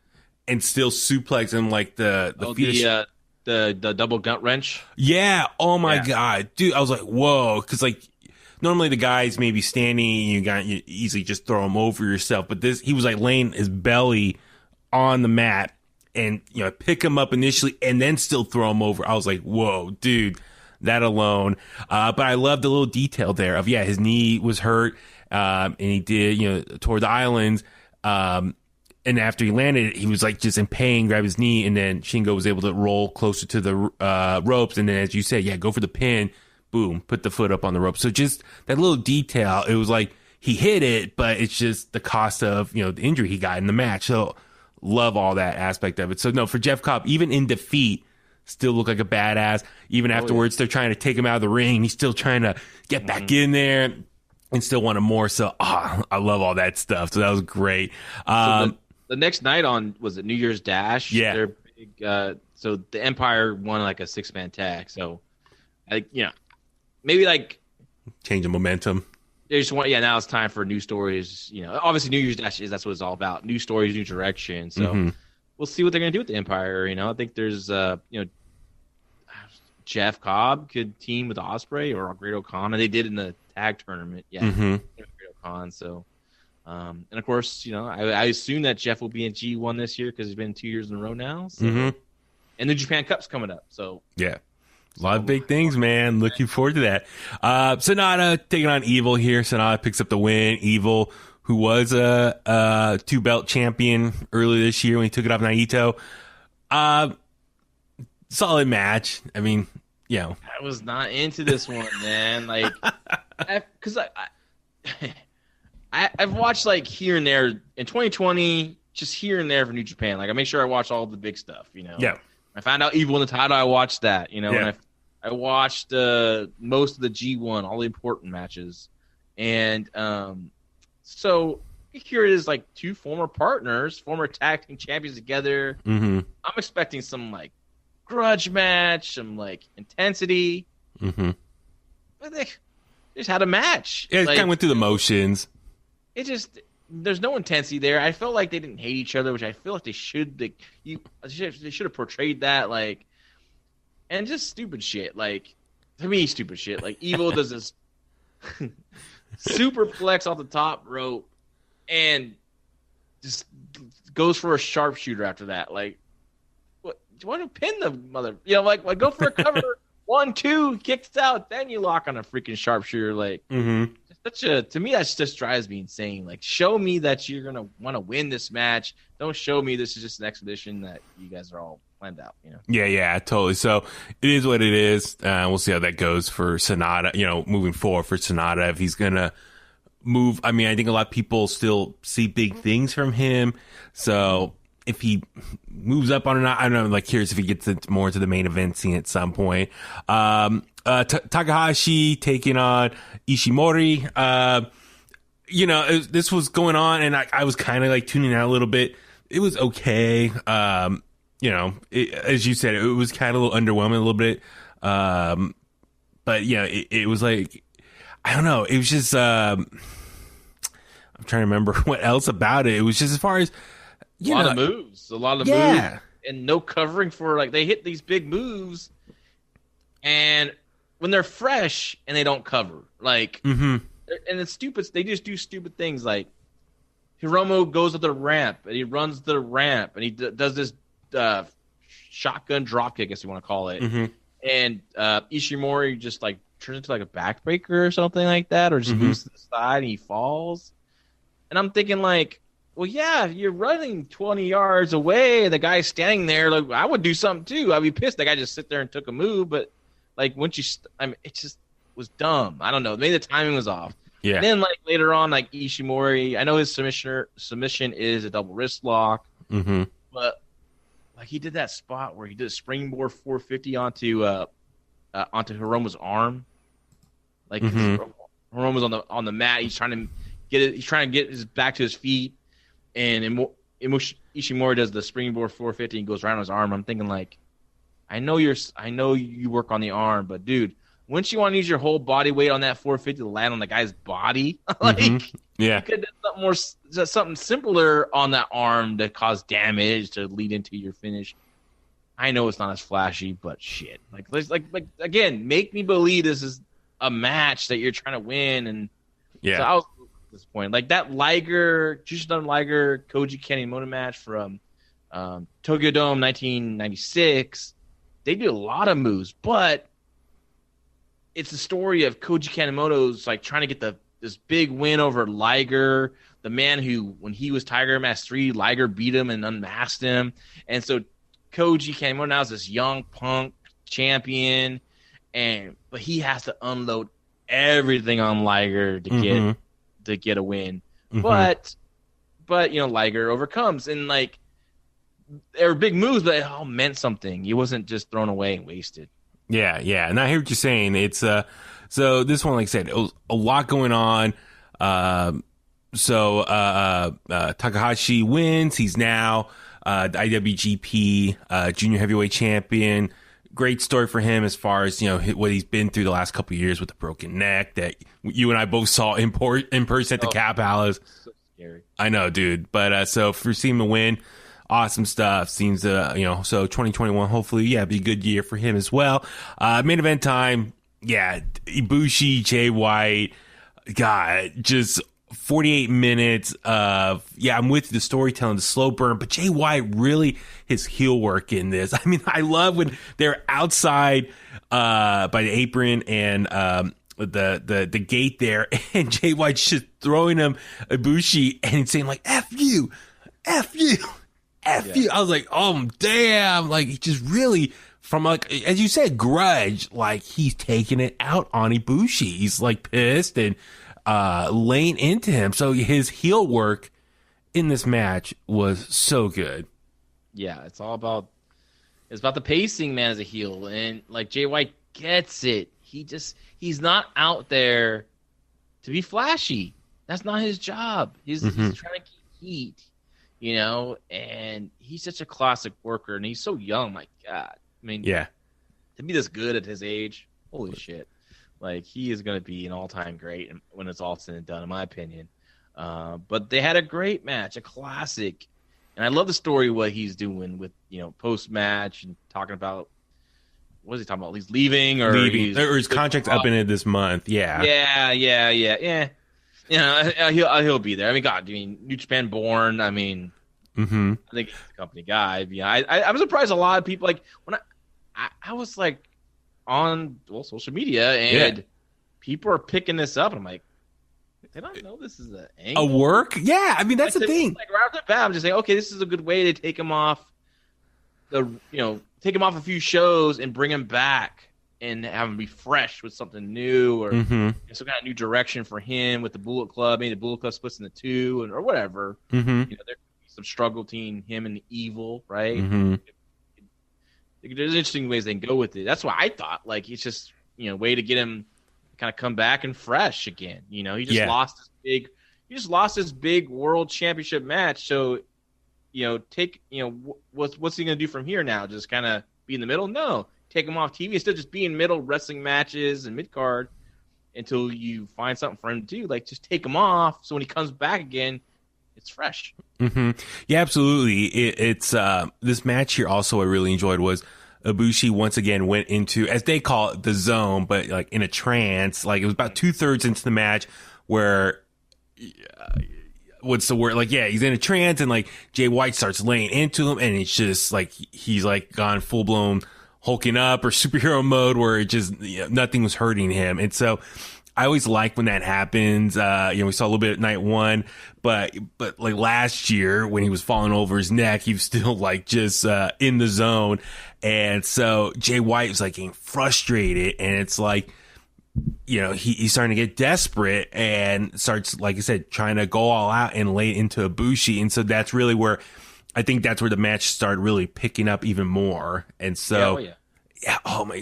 and still suplexed him, like the double gut wrench. Yeah. Oh my God, dude. I was like, whoa, because, like, normally the guys maybe standing, you easily just throw him over yourself, but he was, like, laying his belly on the mat and, pick him up initially and then still throw him over. I was like, whoa, dude, that alone. But I love the little detail there of, his knee was hurt, and he did, toward the islands. And after he landed, he was, like, just in pain, grabbed his knee, and then Shingo was able to roll closer to the ropes. And then, as you said, go for the pin, boom, put the foot up on the rope. So just that little detail, it was like he hit it, but it's just the cost of, the injury he got in the match. So love all that aspect of it. So no, for Jeff Cobb, even in defeat, still look like a badass. Even afterwards, they're trying to take him out of the ring. He's still trying to get back in there. and still wanted more. So I love all that stuff. So that was great. So the next night on, was it New Year's Dash? Yeah. They're big, so the Empire won like a 6-man tag. So, maybe like change of momentum. they just want, now it's time for new stories. Obviously New Year's Dash that's what it's all about. New stories, new direction. So we'll see what they're going to do with the Empire. I think there's, Jeff Cobb could team with Ospreay or Grado Khan. They did in the tag tournament. Yeah. Grado Khan. So, and of course, I assume that Jeff will be in G1 this year because he's been 2 years in a row now. So, and the Japan Cup's coming up. So yeah, a lot of big things, man. Looking forward to that. Sonata taking on Evil here. Sonata picks up the win. Evil, who was a 2-belt champion earlier this year when he took it off Naito. Solid match. I mean, I was not into this one, man. Like, because I've watched like here and there in 2020, just here and there for New Japan. Like, I make sure I watch all the big stuff. Yeah. I found out Evil in the title. I watched that. And I watched most of the G1, all the important matches, and so here it is, like two former partners, former tag team champions together. I'm expecting some like grudge match, some like intensity. But they just had a match. Yeah, it kind of went through the motions. It just, there's no intensity there. I felt like they didn't hate each other, which I feel like they should. They should have portrayed that, like, and just stupid shit. Like, to me, stupid shit. Like, Evil does this superplex off the top rope and just goes for a sharpshooter after that. Like, what? Do you want to pin the mother? Like go for a cover. 1, 2, kicks out, then you lock on a freaking sharpshooter. Like, to me, that just drives me insane. Like, show me that you're gonna want to win this match. Don't show me this is just an exhibition that you guys are all planned out. Yeah, totally. So it is what it is. We'll see how that goes for Sonata. Moving forward for Sonata, if he's gonna move. I mean, I think a lot of people still see big things from him. So if he moves up on or not, I don't know. Like, curious if he gets more to the main event scene at some point. Takahashi taking on Ishimori. This was going on, and I was kind of like tuning out a little bit. It was okay. As you said, it was kind of a little underwhelming a little bit. But it was like, I don't know. It was just, I'm trying to remember what else about it. It was just as far as, a lot of moves, and no covering for, like, they hit these big moves, and when they're fresh and they don't cover, like, and it's stupid. They just do stupid things. Like, Hiromu goes to the ramp and he runs the ramp and he does this shotgun drop kick, I guess you want to call it, and Ishimori just like turns into like a backbreaker or something like that, or just moves to the side and he falls. And I'm thinking, like, well, yeah, you're running 20 yards away and the guy's standing there. Like, I would do something too. I'd be pissed. The guy just sit there and took a move. But, like, once you it just was dumb. I don't know. Maybe the timing was off. Yeah. And then, like, later on, like, Ishimori, I know his submission is a double wrist lock. But, like, he did that spot where he did a springboard 450 onto Hiromu's arm. Like, Hiromu's on the mat. He's trying to get his back to his feet. And Ishimori does the springboard 450 and goes right on his arm. I'm thinking, like, I know you work on the arm, but dude, wouldn't you want to use your whole body weight on that 450 to land on the guy's body? You could have done something simpler on that arm to cause damage to lead into your finish. I know it's not as flashy, but shit, like again, make me believe this is a match that you're trying to win. And so I was at this point, like that Jushin Liger Koji Kanemoto match from Tokyo Dome 1996. They do a lot of moves, but it's the story of Koji Kanemoto's like trying to get this big win over Liger, the man who, when he was Tiger Mask 3, Liger beat him and unmasked him. And so Koji Kanemoto now is this young punk champion, but he has to unload everything on Liger to get a win. But Liger overcomes, and like they were big moves, but it all meant something. It wasn't just thrown away and wasted. Yeah, yeah. And I hear what you're saying. It's so this one, like I said, it was a lot going on. Takahashi wins. He's now the IWGP Junior Heavyweight Champion. Great story for him as far as, what he's been through the last couple of years with the broken neck that you and I both saw in person at the Cap Palace. So scary. I know, dude. But so for seeing him to win, awesome stuff. Seems so 2021, hopefully, be a good year for him as well. Main event time, Ibushi, Jay White, God, just 48 minutes of, I'm with the storytelling, the slow burn, but Jay White really his heel work in this. I mean, I love when they're outside by the apron and the gate there, and Jay White's just throwing him Ibushi and saying like F you, F you, F you. I was like, oh damn, like he just really, from like, as you said, grudge, like he's taking it out on Ibushi. He's like pissed and laying into him. So his heel work in this match was so good. Yeah, it's about the pacing, man, as a heel. And like Jay White gets it. He's not out there to be flashy. That's not his job. He's trying to keep heat, and he's such a classic worker, and he's so young. My God. I mean, to be this good at his age, holy shit. Like, he is going to be an all-time great when it's all said and done, in my opinion. But they had a great match, a classic. And I love the story, what he's doing with, post-match and talking about, what is he talking about? He's leaving? Or his contract's up in it this month, Yeah. He'll be there. I mean, God, New Japan born. I mean, I think he's a company guy. Yeah, I'm surprised a lot of people, like, when I was, like, on social media, and people are picking this up, and I'm like, did I know this is an angle? A work? Yeah, I mean, that's the thing. Like, right off the bat, I'm just saying, okay, this is a good way to take him off take him off a few shows and bring him back and have him be fresh with something new, or some kind of new direction for him with the Bullet Club. Maybe the Bullet Club splits into two, or whatever. There could be some struggle between him and the Evil, right? There's interesting ways they can go with it. That's why I thought, like, it's just, way to get him to kind of come back and fresh again. He just lost this big world championship match. So, what's he going to do from here now? Just kind of be in the middle? No. Take him off TV. Instead of just being middle wrestling matches and mid-card until you find something for him to do. Like, just take him off so when he comes back again, it's fresh. Yeah, absolutely. It's this match here also I really enjoyed was Ibushi once again went into, as they call it, the zone, but like in a trance. Like, it was about 2/3 into the match where what's the word? Like, he's in a trance, and like Jay White starts laying into him, and it's just like he's like gone full blown hulking up or superhero mode where it just nothing was hurting him. And so I always like when that happens. We saw a little bit at night one, but like last year when he was falling over his neck, he was still like just in the zone. And so Jay White was like getting frustrated, and it's like, he's starting to get desperate and starts, like I said, trying to go all out and lay into Ibushi. And so that's really where I think that's where the match started really picking up even more. And so,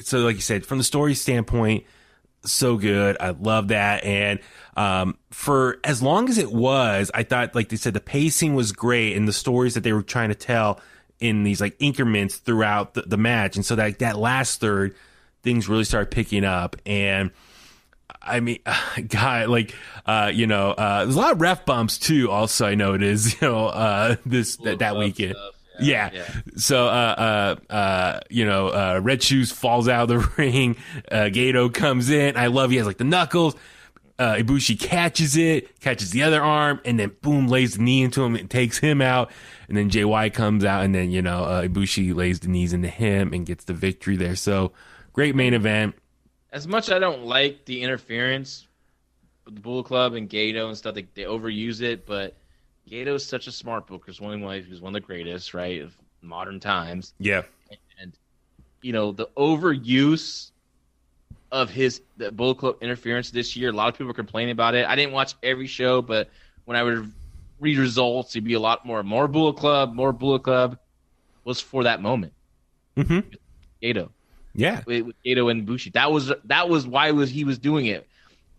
so like you said, from the story standpoint, so good. I love that. And for as long as it was, I thought, like they said, the pacing was great, and the stories that they were trying to tell in these like increments throughout the match. And so that last third, things really started picking up. And I mean, God, like, there's a lot of ref bumps too. Also, I know it is, that weekend. Stuff. Yeah. So, Red Shoes falls out of the ring. Grado comes in. I love he has like the knuckles. Ibushi catches the other arm, and then boom, lays the knee into him and takes him out. And then Jay White comes out, and then, Ibushi lays the knees into him and gets the victory there. So great main event. As much as I don't like the interference with the Bullet Club and Grado and stuff, they overuse it, but Grado is such a smart booker. He's one of the greatest, right, of modern times. Yeah. And, the overuse of the Bullet Club interference this year, a lot of people are complaining about it. I didn't watch every show, but when I would read results, it'd be a lot more Bullet Club was for that moment. Grado. Yeah. with Grado and Bushi. That was why he was doing it.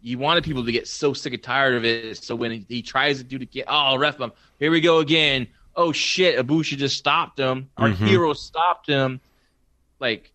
He wanted people to get so sick and tired of it. So when he tries to do it again, ref bump, here we go again. Oh shit, Ibushi just stopped him. Our hero stopped him. Like,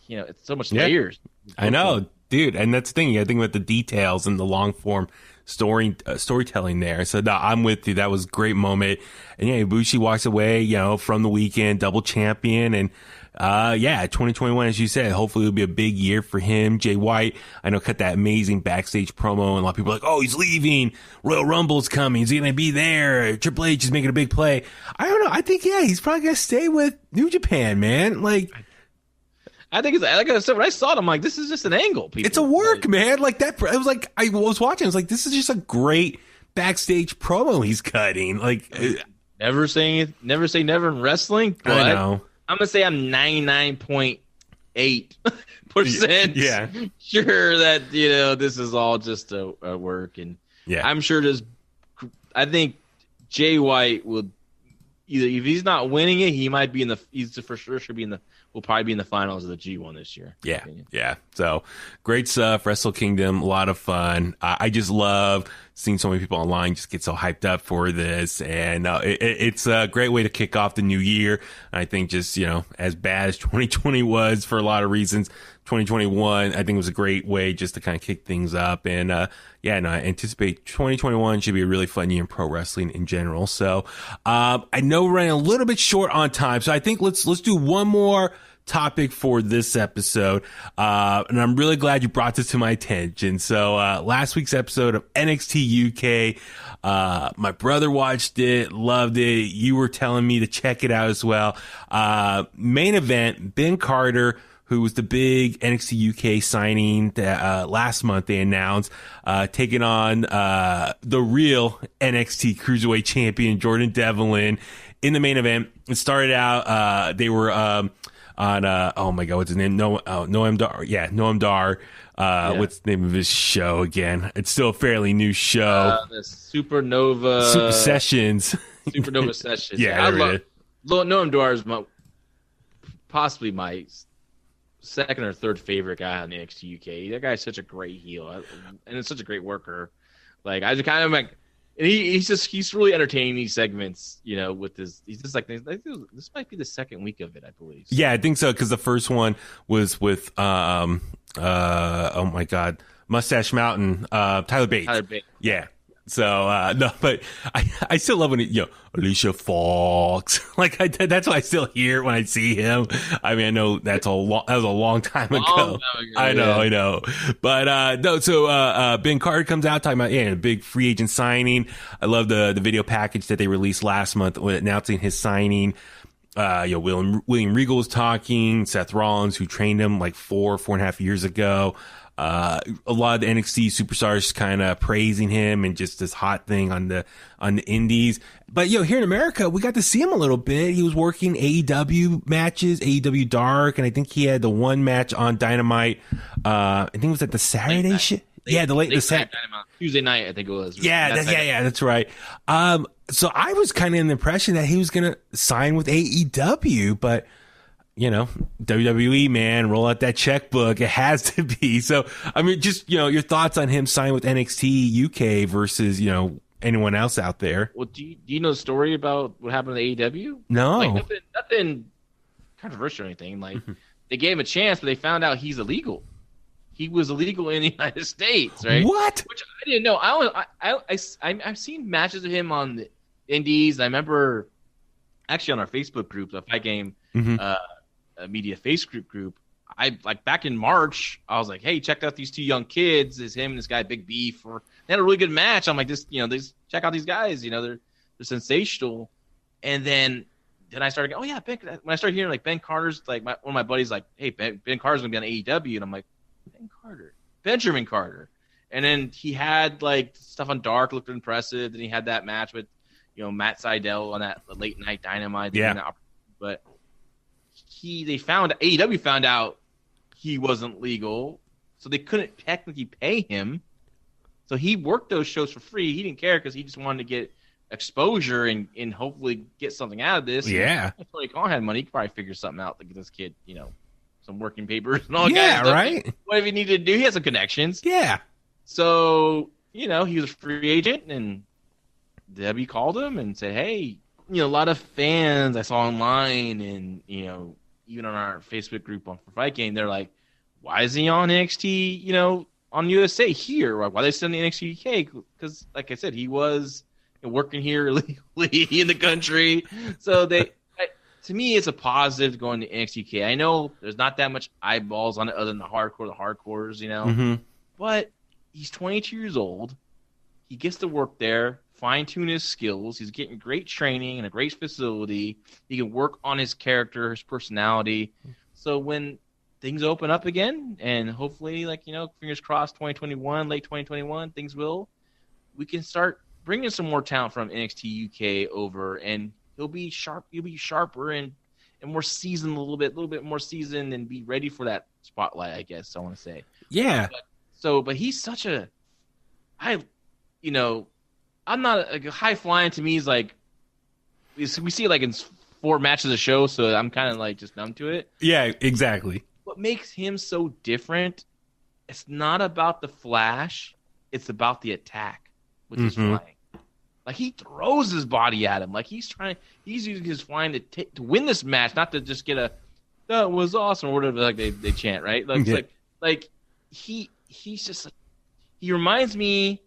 it's so much layers. I know, dude. And that's the thing. I think about the details and the long form storytelling there. So no, I'm with you. That was a great moment. And Ibushi walks away, from the weekend, double champion. And 2021, as you said, hopefully it'll be a big year for him. Jay White, I know, cut that amazing backstage promo, and a lot of people are like, oh, he's leaving. Royal Rumble's coming. He's going to be there. Triple H is making a big play. I don't know. I think, he's probably going to stay with New Japan, man. Like, I think it's like I said, when I saw it, I'm like, this is just an angle. People. It's a work, man. Like that. It was like, I was watching. I was like, this is just a great backstage promo he's cutting. Like, never say never in wrestling. But I know. I'm gonna say I'm 99.8% sure that this is all just a work, and I'm sure I think Jay White will either, if he's not winning it, he might be will probably be in the finals of the G1 this year. Yeah. So great stuff. Wrestle Kingdom, a lot of fun. I just love seeing so many people online just get so hyped up for this. And it's a great way to kick off the new year. I think just, as bad as 2020 was for a lot of reasons, 2021, I think was a great way just to kind of kick things up. And, I anticipate 2021 should be a really fun year in pro wrestling in general. So, I know we're running a little bit short on time. So I think let's do one more topic for this episode. And I'm really glad you brought this to my attention. So, last week's episode of NXT UK, my brother watched it, loved it. You were telling me to check it out as well. Main event, Ben Carter, who was the big NXT UK signing that last month they announced, taking on the real NXT Cruiserweight champion, Jordan Devlin, in the main event. It started out, they were on, oh my God, what's his name? Noam Dar. Yeah, Noam Dar. What's the name of his show again? It's still a fairly new show. The Supernova. Super Sessions. Supernova Sessions. Yeah, I love Noam Dar is possibly my second or third favorite guy on NXT UK. That guy's such a great heel, and it's such a great worker. Like, I just kind of like, and he's really entertaining these segments, with his. He's just like, this might be the second week of it, I believe. So. Yeah, I think so, because the first one was with oh my God, Mustache Mountain, Tyler Bates. Yeah. So no, but I still love when Alicia Fox. Like that's what I still hear when I see him. I mean, I know that was a long time ago. I know. But no, so Ben Carter comes out talking about a big free agent signing. I love the video package that they released last month when announcing his signing. William Regal was talking, Seth Rollins, who trained him like 4.5 years ago. A lot of the NXT superstars kind of praising him and just this hot thing on the indies. But here in America, we got to see him a little bit. He was working AEW matches, AEW Dark, and I think he had the one match on Dynamite. I think it was at the Saturday shit. Yeah, the Tuesday night, I think it was. Yeah, that's right. So I was kind of in the impression that he was going to sign with AEW, but WWE, man, roll out that checkbook. It has to be. So, I mean, just, your thoughts on him signing with NXT UK versus, anyone else out there. Well, do you know the story about what happened to AEW? No. Like, nothing controversial or anything. Like, they gave him a chance, but they found out he's illegal. He was illegal in the United States, right? What? Which I didn't know. I've seen matches of him on the indies. I remember actually on our Facebook group, the Fight Game, media face group, I like back in March, I was like, hey, check out these two young kids. It's him and this guy Big Beef. They had a really good match. I'm like, check out these guys, they're sensational. And then I started going, when I started hearing like Ben Carter's, like one of my buddies like, hey, Ben Carter's gonna be on AEW, and I'm like, Benjamin Carter. And then he had like stuff on Dark, looked impressive. Then he had that match with Matt Sydal on that late night Dynamite. But AEW found out he wasn't legal, so they couldn't technically pay him. So he worked those shows for free. He didn't care because he just wanted to get exposure and hopefully get something out of this. Yeah. If Tony Khan had money, he could probably figure something out to get this kid, some working papers and all Yeah, kinds of stuff. right? Whatever he needed to do, he has some connections. Yeah. So, he was a free agent, and Debbie called him and said, hey, a lot of fans I saw online and, even on our Facebook group on For Fight Game, they're like, why is he on NXT, on USA here? Why are they sending NXT UK? Because, like I said, he was working here illegally in the country. So to me, it's a positive going to NXT UK. I know there's not that much eyeballs on it other than the hardcores, But he's 22 years old. He gets to work there, fine-tune his skills. He's getting great training in a great facility. He can work on his character, his personality. So when things open up again, and hopefully, fingers crossed, 2021, late 2021, we can start bringing some more talent from NXT UK over, and he'll be sharper and more seasoned, a little bit more seasoned, and be ready for that spotlight, I guess I want to say. Yeah. But he's such I'm not high flying. To me is like we see it like in 4 matches a show, so I'm kind of like just numb to it. Yeah, exactly. What makes him so different? It's not about the flash; it's about the attack with his flying. Like he throws his body at him, like he's using his flying to win this match, not to just get that was awesome or whatever like they chant, right? Like he's just he reminds me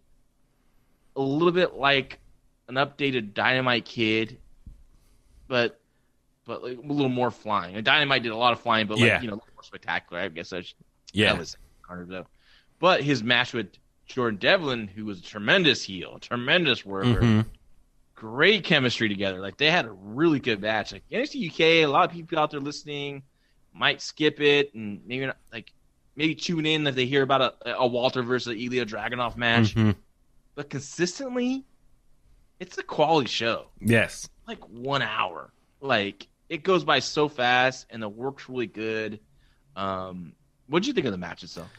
a little bit like an updated Dynamite Kid, but like a little more flying. Dynamite did a lot of flying, but a little more spectacular. I guess that was Carter though. But his match with Jordan Devlin, who was a tremendous heel, tremendous worker, great chemistry together. Like they had a really good match. Like NXT UK, a lot of people out there listening might skip it and maybe tune in if they hear about a Walter versus Ilya Dragunov match. But consistently, it's a quality show. Yes. Like 1 hour. Like it goes by so fast, and the work's really good. What did you think of the match itself?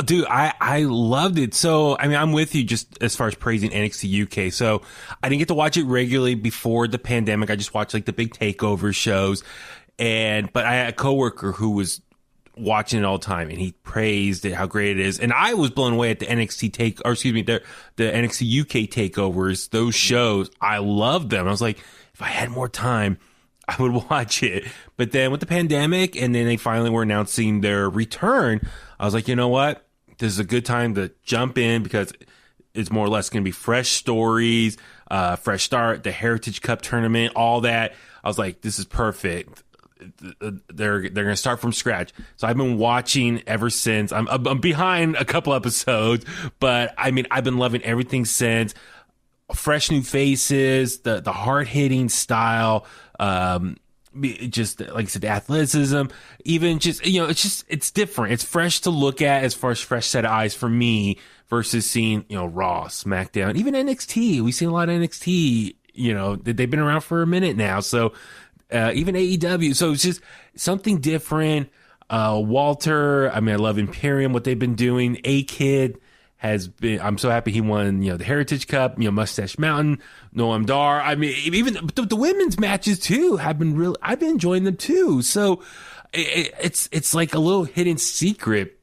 Dude, I loved it. So, I mean, I'm with you just as far as praising NXT UK. So, I didn't get to watch it regularly before the pandemic. I just watched like the big takeover shows. But I had a coworker who was watching it all the time, and he praised it, how great it is. And I was blown away at the NXT the NXT UK takeovers, those shows. I loved them. I was like, if I had more time, I would watch it. But then with the pandemic, and then they finally were announcing their return, I was like, you know what? This is a good time to jump in because it's more or less going to be fresh stories, fresh start, the Heritage Cup tournament, all that. I was like, this is perfect. They're going to start from scratch. So I've been watching ever since. I'm behind a couple episodes, but I mean, I've been loving everything since. Fresh new faces, the hard hitting style, just like I said, the athleticism, even just, it's different. It's fresh to look at as far as fresh set of eyes for me versus seeing, Raw, SmackDown, even NXT. We've seen a lot of NXT, they've been around for a minute now. So, even AEW. So it's just something different. Walter, I mean, I love Imperium, what they've been doing. A-Kid I'm so happy he won, the Heritage Cup, Mustache Mountain, Noam Dar. I mean, even the women's matches too have been I've been enjoying them too. So it's like a little hidden secret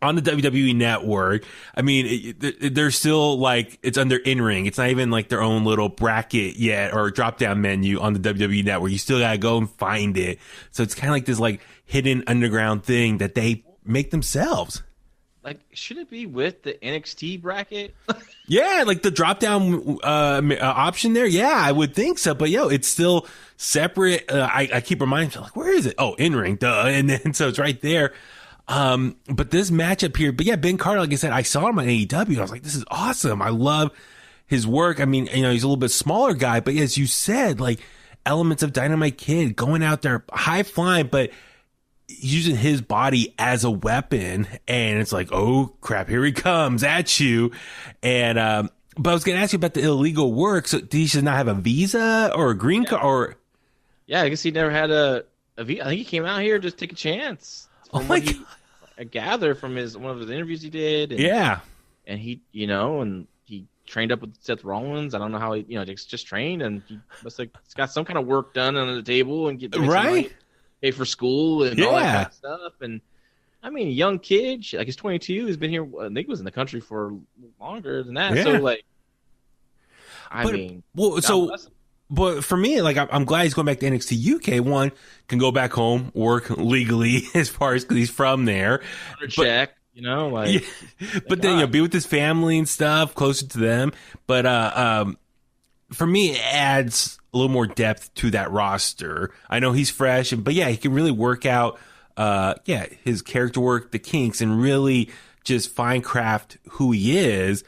on the WWE network. I mean, they're still like, it's under in-ring. It's not even like their own little bracket yet or drop down menu on the WWE network. You still gotta go and find it. So it's kind of like this like hidden underground thing that they make themselves. Like, should it be with the NXT bracket? Yeah, like the drop down option there. Yeah, I would think so. But it's still separate. I keep reminding myself, like, where is it? Oh, in-ring, duh. And then so it's right there. But this matchup here, Ben Carter, like I said, I saw him on AEW. I was like, this is awesome. I love his work. I mean, he's a little bit smaller guy, but as you said, like elements of Dynamite Kid going out there, high flying, but using his body as a weapon. And it's like, oh crap, here he comes at you. And, but I was going to ask you about the illegal work. So did he not have a visa or a green card or? Yeah, I guess he never had a visa. I think he came out here just to take a chance. Oh my God. I gather from one of his interviews he did. And he, and he trained up with Seth Rollins. I don't know how he, just trained, and he must have got some kind of work done under the table and get right. pay for school and all that kind of stuff. And I mean, a young kid, like he's 22, he's been here. I think he was in the country for longer than that. Yeah. So like, But for me, like, I'm glad he's going back to NXT UK. One, can go back home, work legally as far as because he's from there. Check, you know, like. Yeah. But then, be with his family and stuff, closer to them. But for me, it adds a little more depth to that roster. I know he's fresh, but yeah, he can really work out, his character work, the kinks, and really just fine craft who he is.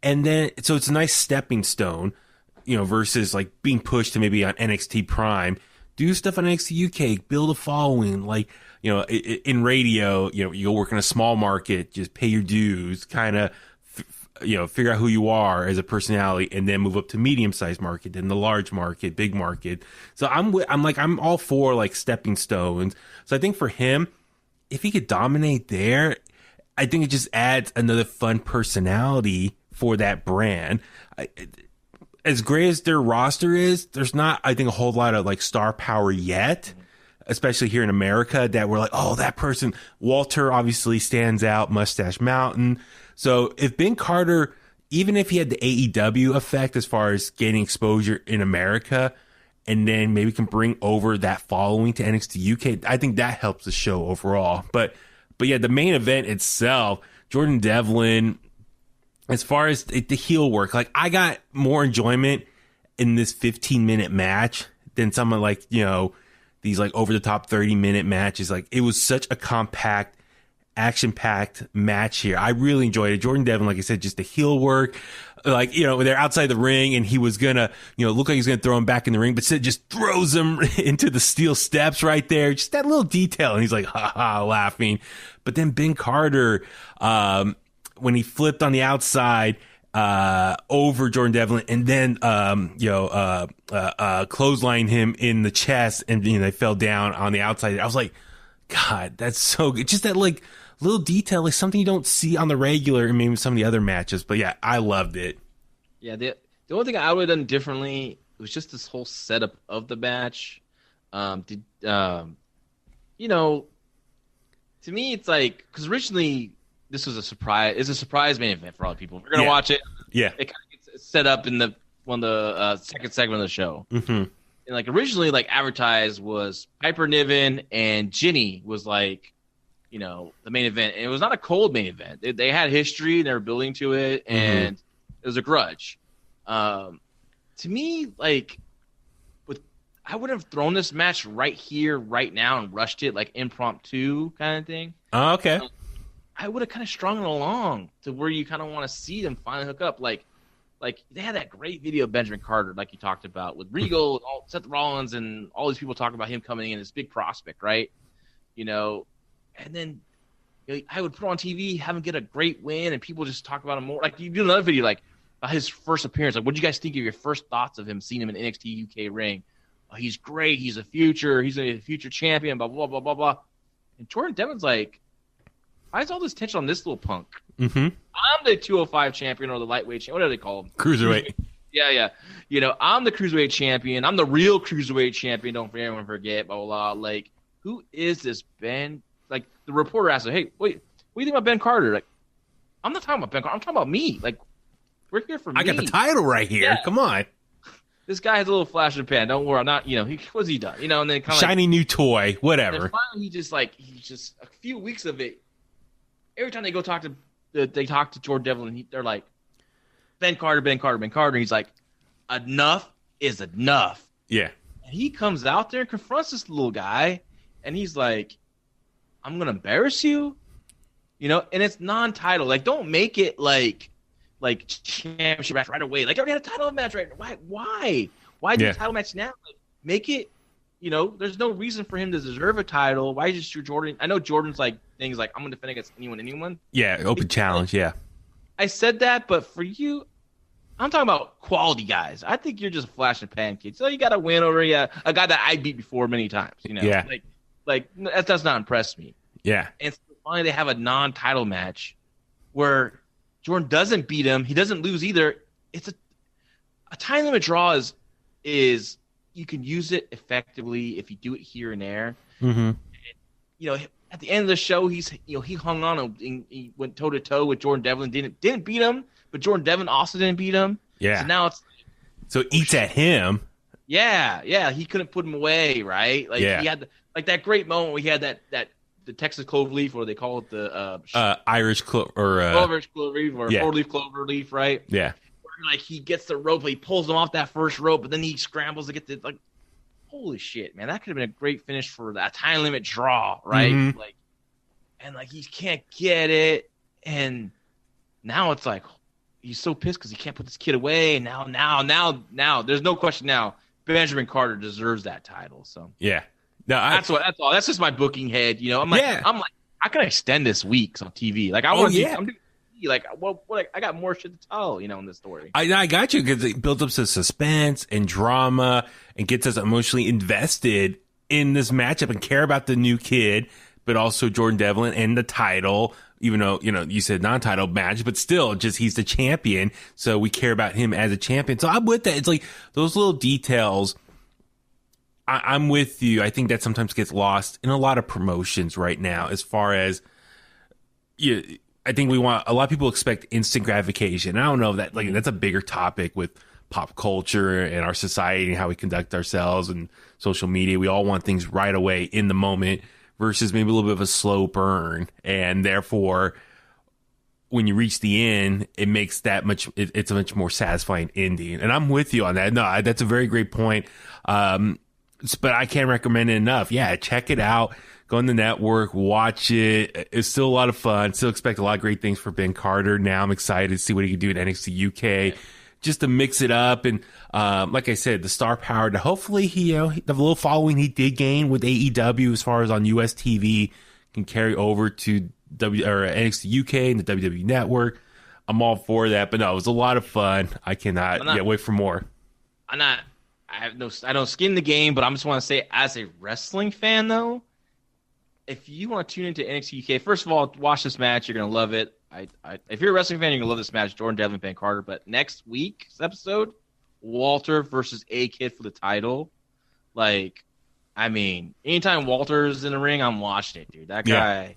And then, so it's a nice stepping stone. Versus like being pushed to maybe on NXT Prime, do stuff on NXT UK, build a following. Like, in radio, you go work in a small market, just pay your dues, kind of, figure out who you are as a personality, and then move up to medium-sized market, then the large market, big market. So I'm all for like stepping stones. So I think for him, if he could dominate there, I think it just adds another fun personality for that brand. As great as their roster is, there's not, I think, a whole lot of like star power yet, especially here in America, that we're like, oh, that person. Walter obviously stands out, Mustache Mountain. So if Ben Carter, even if he had the AEW effect as far as gaining exposure in America, and then maybe can bring over that following to NXT UK, I think that helps the show overall. But yeah, the main event itself, Jordan Devlin. As far as the heel work, like I got more enjoyment in this 15-minute match than some of like, these like over the top 30-minute matches. Like it was such a compact, action-packed match here. I really enjoyed it. Jordan Devlin, like I said, just the heel work. Like, they're outside the ring and he was gonna, look like he's gonna throw him back in the ring, but Sid just throws him into the steel steps right there. Just that little detail. And he's like, ha ha, laughing. But then Ben Carter, when he flipped on the outside over Jordan Devlin and then clothesline him in the chest and they fell down on the outside. I was like, God, that's so good. Just that like little detail, like something you don't see on the regular and maybe some of the other matches. But yeah, I loved it. Yeah, the only thing I would have done differently was just this whole setup of the match. To me, it's like, because originally this was a surprise. It's a surprise main event for all the people. We're gonna watch it. Yeah, it kind of gets set up in the second segment of the show. Mm-hmm. And like originally, like advertised was Piper Niven and Ginny was like, the main event. And it was not a cold main event. They had history. They were building to it, and it was a grudge. To me, like, I would have thrown this match right here, right now, and rushed it like impromptu kind of thing. Oh, okay. I would have kind of strung it along to where you kind of want to see them finally hook up. Like they had that great video of Benjamin Carter, like you talked about, with Regal, Seth Rollins, and all these people talking about him coming in as big prospect, right? And then I would put on TV, have him get a great win, and people just talk about him more. Like you do another video, like his first appearance. Like, what do you guys think of your first thoughts of him seeing him in NXT UK ring? Oh, he's great. He's a future champion. Blah blah blah blah blah. And Jordan Devlin's like, why is all this tension on this little punk? Mm-hmm. I'm the 205 champion or the lightweight champion. What do they call him? Cruiserweight. Yeah. I'm the cruiserweight champion. I'm the real cruiserweight champion. Don't everyone forget. Blah, blah, blah. Like, who is this Ben? Like, the reporter asked him, hey, wait, what do you think about Ben Carter? Like, I'm not talking about Ben Carter. I'm talking about me. Like, we're here for me. I got the title right here. Yeah. Come on. This guy has a little flash in the pan. Don't worry. I'm not, what's he done? And then kind of shiny new toy, whatever. And finally, he's just a few weeks of it. Every time they go talk to Jordan Devlin, they're like, Ben Carter, Ben Carter, Ben Carter. And he's like, enough is enough. Yeah. And he comes out there and confronts this little guy, and he's like, I'm gonna embarrass you, and it's non-title. Like, don't make it like championship match right away. Like, I already had a title match right. Why do a title match now? Like, make it. There's no reason for him to deserve a title. Why just Jordan? I know Jordan's like things like I'm gonna defend against anyone. Yeah, open challenge. Yeah. I said that, but for you, I'm talking about quality guys. I think you're just a flash in the pan, kid. So you got to win over a guy that I beat before many times. Yeah. Like that does not impress me. Yeah. And so finally they have a non-title match where Jordan doesn't beat him. He doesn't lose either. It's a time limit draw is you can use it effectively if you do it here and there. Mm-hmm. You know, at the end of the show, he hung on and he went toe to toe with Jordan Devlin. Didn't beat him, but Jordan Devlin also didn't beat him. Yeah. So now it's eats at him. Yeah. He couldn't put him away, right? Like he had that great moment where he had that the Texas cloverleaf, or they call it the Irish Irish cloverleaf or 4-leaf cloverleaf, right? Yeah. Where, like, he gets the rope, he pulls him off that first rope, but then he scrambles to get the holy shit, man! That could have been a great finish for that time limit draw, right? Mm-hmm. Like he can't get it, and now it's like he's so pissed because he can't put this kid away. And now, there's no question now. Benjamin Carter deserves that title. So yeah. No, that's all. That's just my booking head. You know, I'm like, how can I extend this weeks on TV? Like, I want to. I'm doing TV. Like, I got more shit to tell. You know, in this story. I got you, because it builds up some suspense and drama and gets us emotionally invested in this matchup and care about the new kid, but also Jordan Devlin and the title. Even though, you know, you said non-title match, but still, just he's the champion, so we care about him as a champion. So I'm with that. It's like those little details. I'm with you. I think that sometimes gets lost in a lot of promotions right now. As far as, I think a lot of people expect instant gratification. I don't know that, like, that's a bigger topic with pop culture and our society and how we conduct ourselves and social media. We all want things right away in the moment, versus maybe a little bit of a slow burn. And therefore, when you reach the end, it makes it's a much more satisfying ending. And I'm with you on that. No, that's a very great point. But I can't recommend it enough. Yeah, check it out. Go on the network, watch it. It's still a lot of fun. Still expect a lot of great things for Ben Carter. Now I'm excited to see what he can do in NXT UK. Just to mix it up, and like I said, the star power to hopefully the little following he did gain with AEW as far as on US TV can carry over to NXT UK and the WWE Network. I'm all for that, but no, it was a lot of fun. I cannot wait for more. I don't skin the game, but I just want to say, as a wrestling fan, though, if you want to tune into NXT UK, first of all, watch this match. You're gonna love it. If you're a wrestling fan, you're gonna love this match. Jordan Devlin, Ben Carter. But next week's episode, Walter versus A-Kid for the title. Like, I mean, anytime Walter's in the ring, I'm watching it, dude. That guy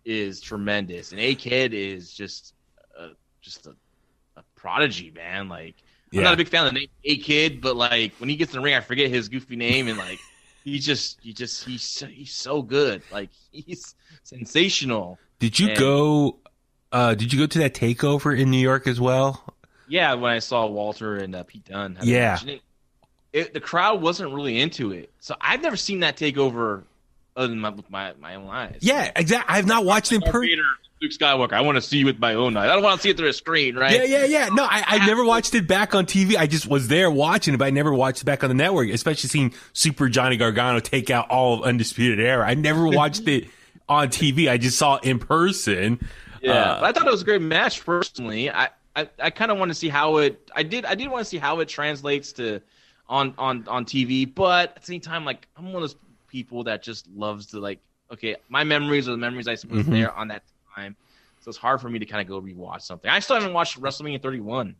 is tremendous, and A-Kid is just a prodigy, man. Like, I'm not a big fan of the name A-Kid, but like when he gets in the ring, I forget his goofy name, and like he's so good. Like, he's sensational. Did you go to that takeover in New York as well? Yeah, when I saw Walter and Pete Dunne. The crowd wasn't really into it, so I've never seen that takeover other than with my own eyes. Yeah, exactly. I've not watched it in person. Luke Skywalker, I want to see you with my own eyes. I don't want to see it through a screen, right? Yeah. No, I never watched it back on TV. I just was there watching it, but I never watched it back on the network, especially seeing Super Johnny Gargano take out all of Undisputed Era. I never watched it on TV. I just saw it in person. Yeah, but I thought it was a great match personally. I kind of want to see how it. I did want to see how it translates to on TV, but at the same time, like, I'm one of those people that just loves to, like, okay, my memories are the memories I was there on that time, so it's hard for me to kind of go rewatch something. I still haven't watched WrestleMania 31.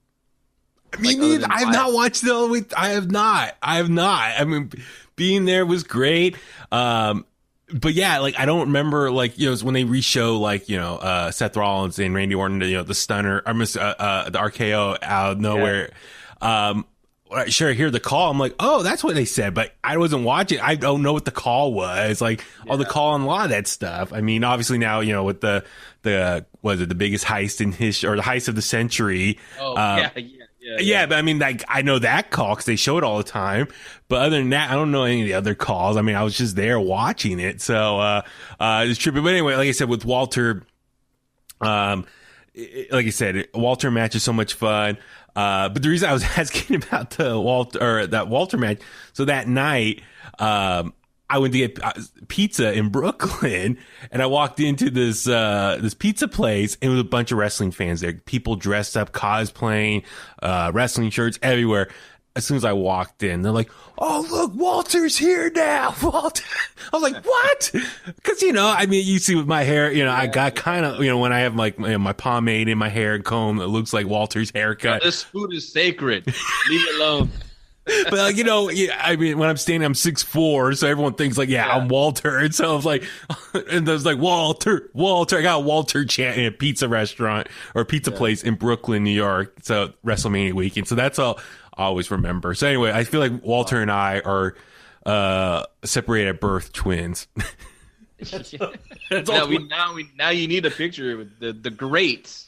Me neither. I have not watched it. I have not. I mean, being there was great. But yeah, like, I don't remember, like, you know, when they re-show, like, you know, Seth Rollins and Randy Orton, you know, the stunner, the RKO out of nowhere. Sure, I hear the call. I'm like, oh, that's what they said, but I wasn't watching. I don't know what the call was. Like, the call on a lot of that stuff. I mean, obviously now, you know, with the biggest heist in history, or the heist of the century. Yeah, but I mean, like, I know that call because they show it all the time. But other than that, I don't know any of the other calls. I mean, I was just there watching it, so it's trippy. But anyway, like I said, with Walter, like I said, Walter match is so much fun. But the reason I was asking about that Walter match, so that night, I went to get pizza in Brooklyn, and I walked into this pizza place, and it was a bunch of wrestling fans there. People dressed up, cosplaying, wrestling shirts everywhere. As soon as I walked in, they're like, "Oh, look, Walter's here now." Walter. I was like, "What?" Because, you know, I mean, you see with my hair, you know, I got kind of, you know, when I have, like, my pomade in my hair and comb, it looks like Walter's haircut. This food is sacred. Leave it alone. But like, you know, yeah, I mean, when I'm standing, I'm 6'4", so everyone thinks like, yeah, I'm Walter. And so I was like, and there's like, Walter. I got a Walter chant in a pizza restaurant or pizza place in Brooklyn, New York. So WrestleMania weekend. So that's all I always remember. So anyway, I feel like Walter and I are separated at birth twins. Now you need a picture with the great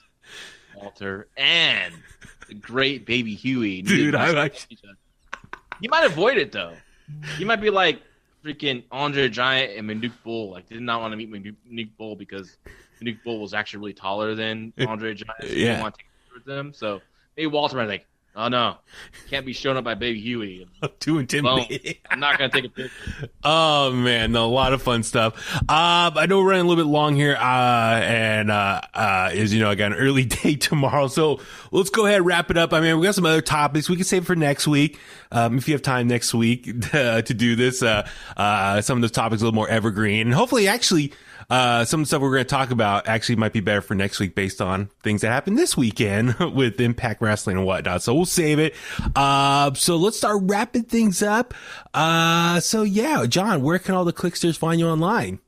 Walter and the great baby Huey. Dude, you might avoid it though. You might be like freaking Andre the Giant and Manute Bull. Like, did not want to meet Manute Bull because Manute Bull was actually really taller than Andre the Giant. So he didn't want to take a picture with them. So maybe Walter might be like, oh no, can't be shown up by baby Huey. Too intimidating. I'm not gonna take a picture. Oh man, no, a lot of fun stuff. I know we're running a little bit long here, and as you know, I got an early day tomorrow, so let's go ahead and wrap it up. I mean, we got some other topics we can save for next week. If you have time next week to do this, some of those topics a little more evergreen, and hopefully, actually. Some of the stuff we're going to talk about actually might be better for next week based on things that happened this weekend with Impact Wrestling and whatnot. So we'll save it. So let's start wrapping things up. So yeah, John, where can all the Kliqsters find you online? You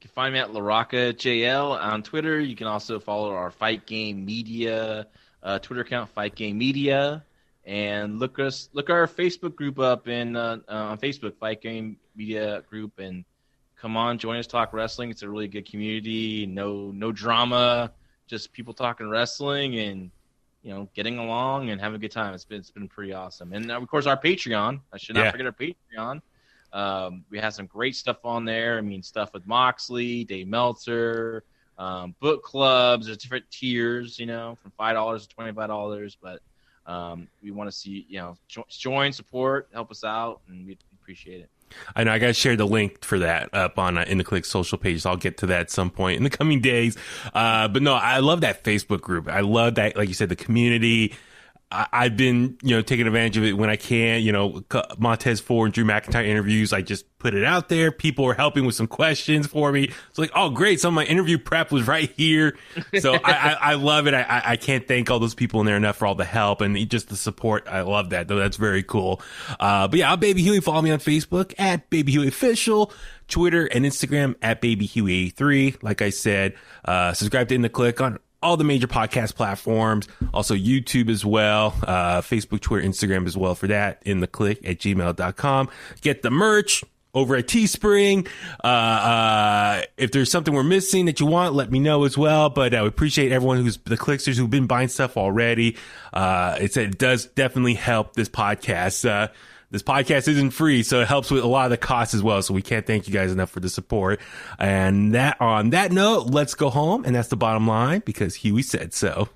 can find me at LaRoccaJL on Twitter. You can also follow our Fight Game Media Twitter account, Fight Game Media, and look our Facebook group up on Facebook, Fight Game Media Group, and come on, join us, talk wrestling. It's a really good community. No drama, just people talking wrestling and, you know, getting along and having a good time. It's been pretty awesome. And of course, our Patreon. I should not forget our Patreon. We have some great stuff on there. I mean, stuff with Moxley, Dave Meltzer, book clubs. There's different tiers, you know, from $5 to $25. But we want to see, you know, join, support, help us out, and we appreciate it. I know I got to share the link for that up on In The Kliq social pages. I'll get to that at some point in the coming days. But no, I love that Facebook group. I love that, like you said, the community. I've been, you know, taking advantage of it when I can. You know, Montez Ford and Drew McIntyre interviews, I just put it out there. People are helping with some questions for me. It's like, oh, great. Some of my interview prep was right here. So I love it. I can't thank all those people in there enough for all the help and just the support. I love that, though. That's very cool. But yeah, I'm Baby Huey. Follow me on Facebook at Baby Huey Official, Twitter and Instagram at Baby Huey 83. Like I said, subscribe to In The Kliq on all the major podcast platforms, also YouTube as well, Facebook, Twitter, Instagram as well for that, inthethe.kliq@gmail.com. Get the merch over at Teespring. If there's something we're missing that you want, let me know as well. But I appreciate everyone the Kliqsters who've been buying stuff already. It does definitely help this podcast. This podcast isn't free, so it helps with a lot of the costs as well. So we can't thank you guys enough for the support. And on that note, let's go home. And that's the bottom line because Huey said so.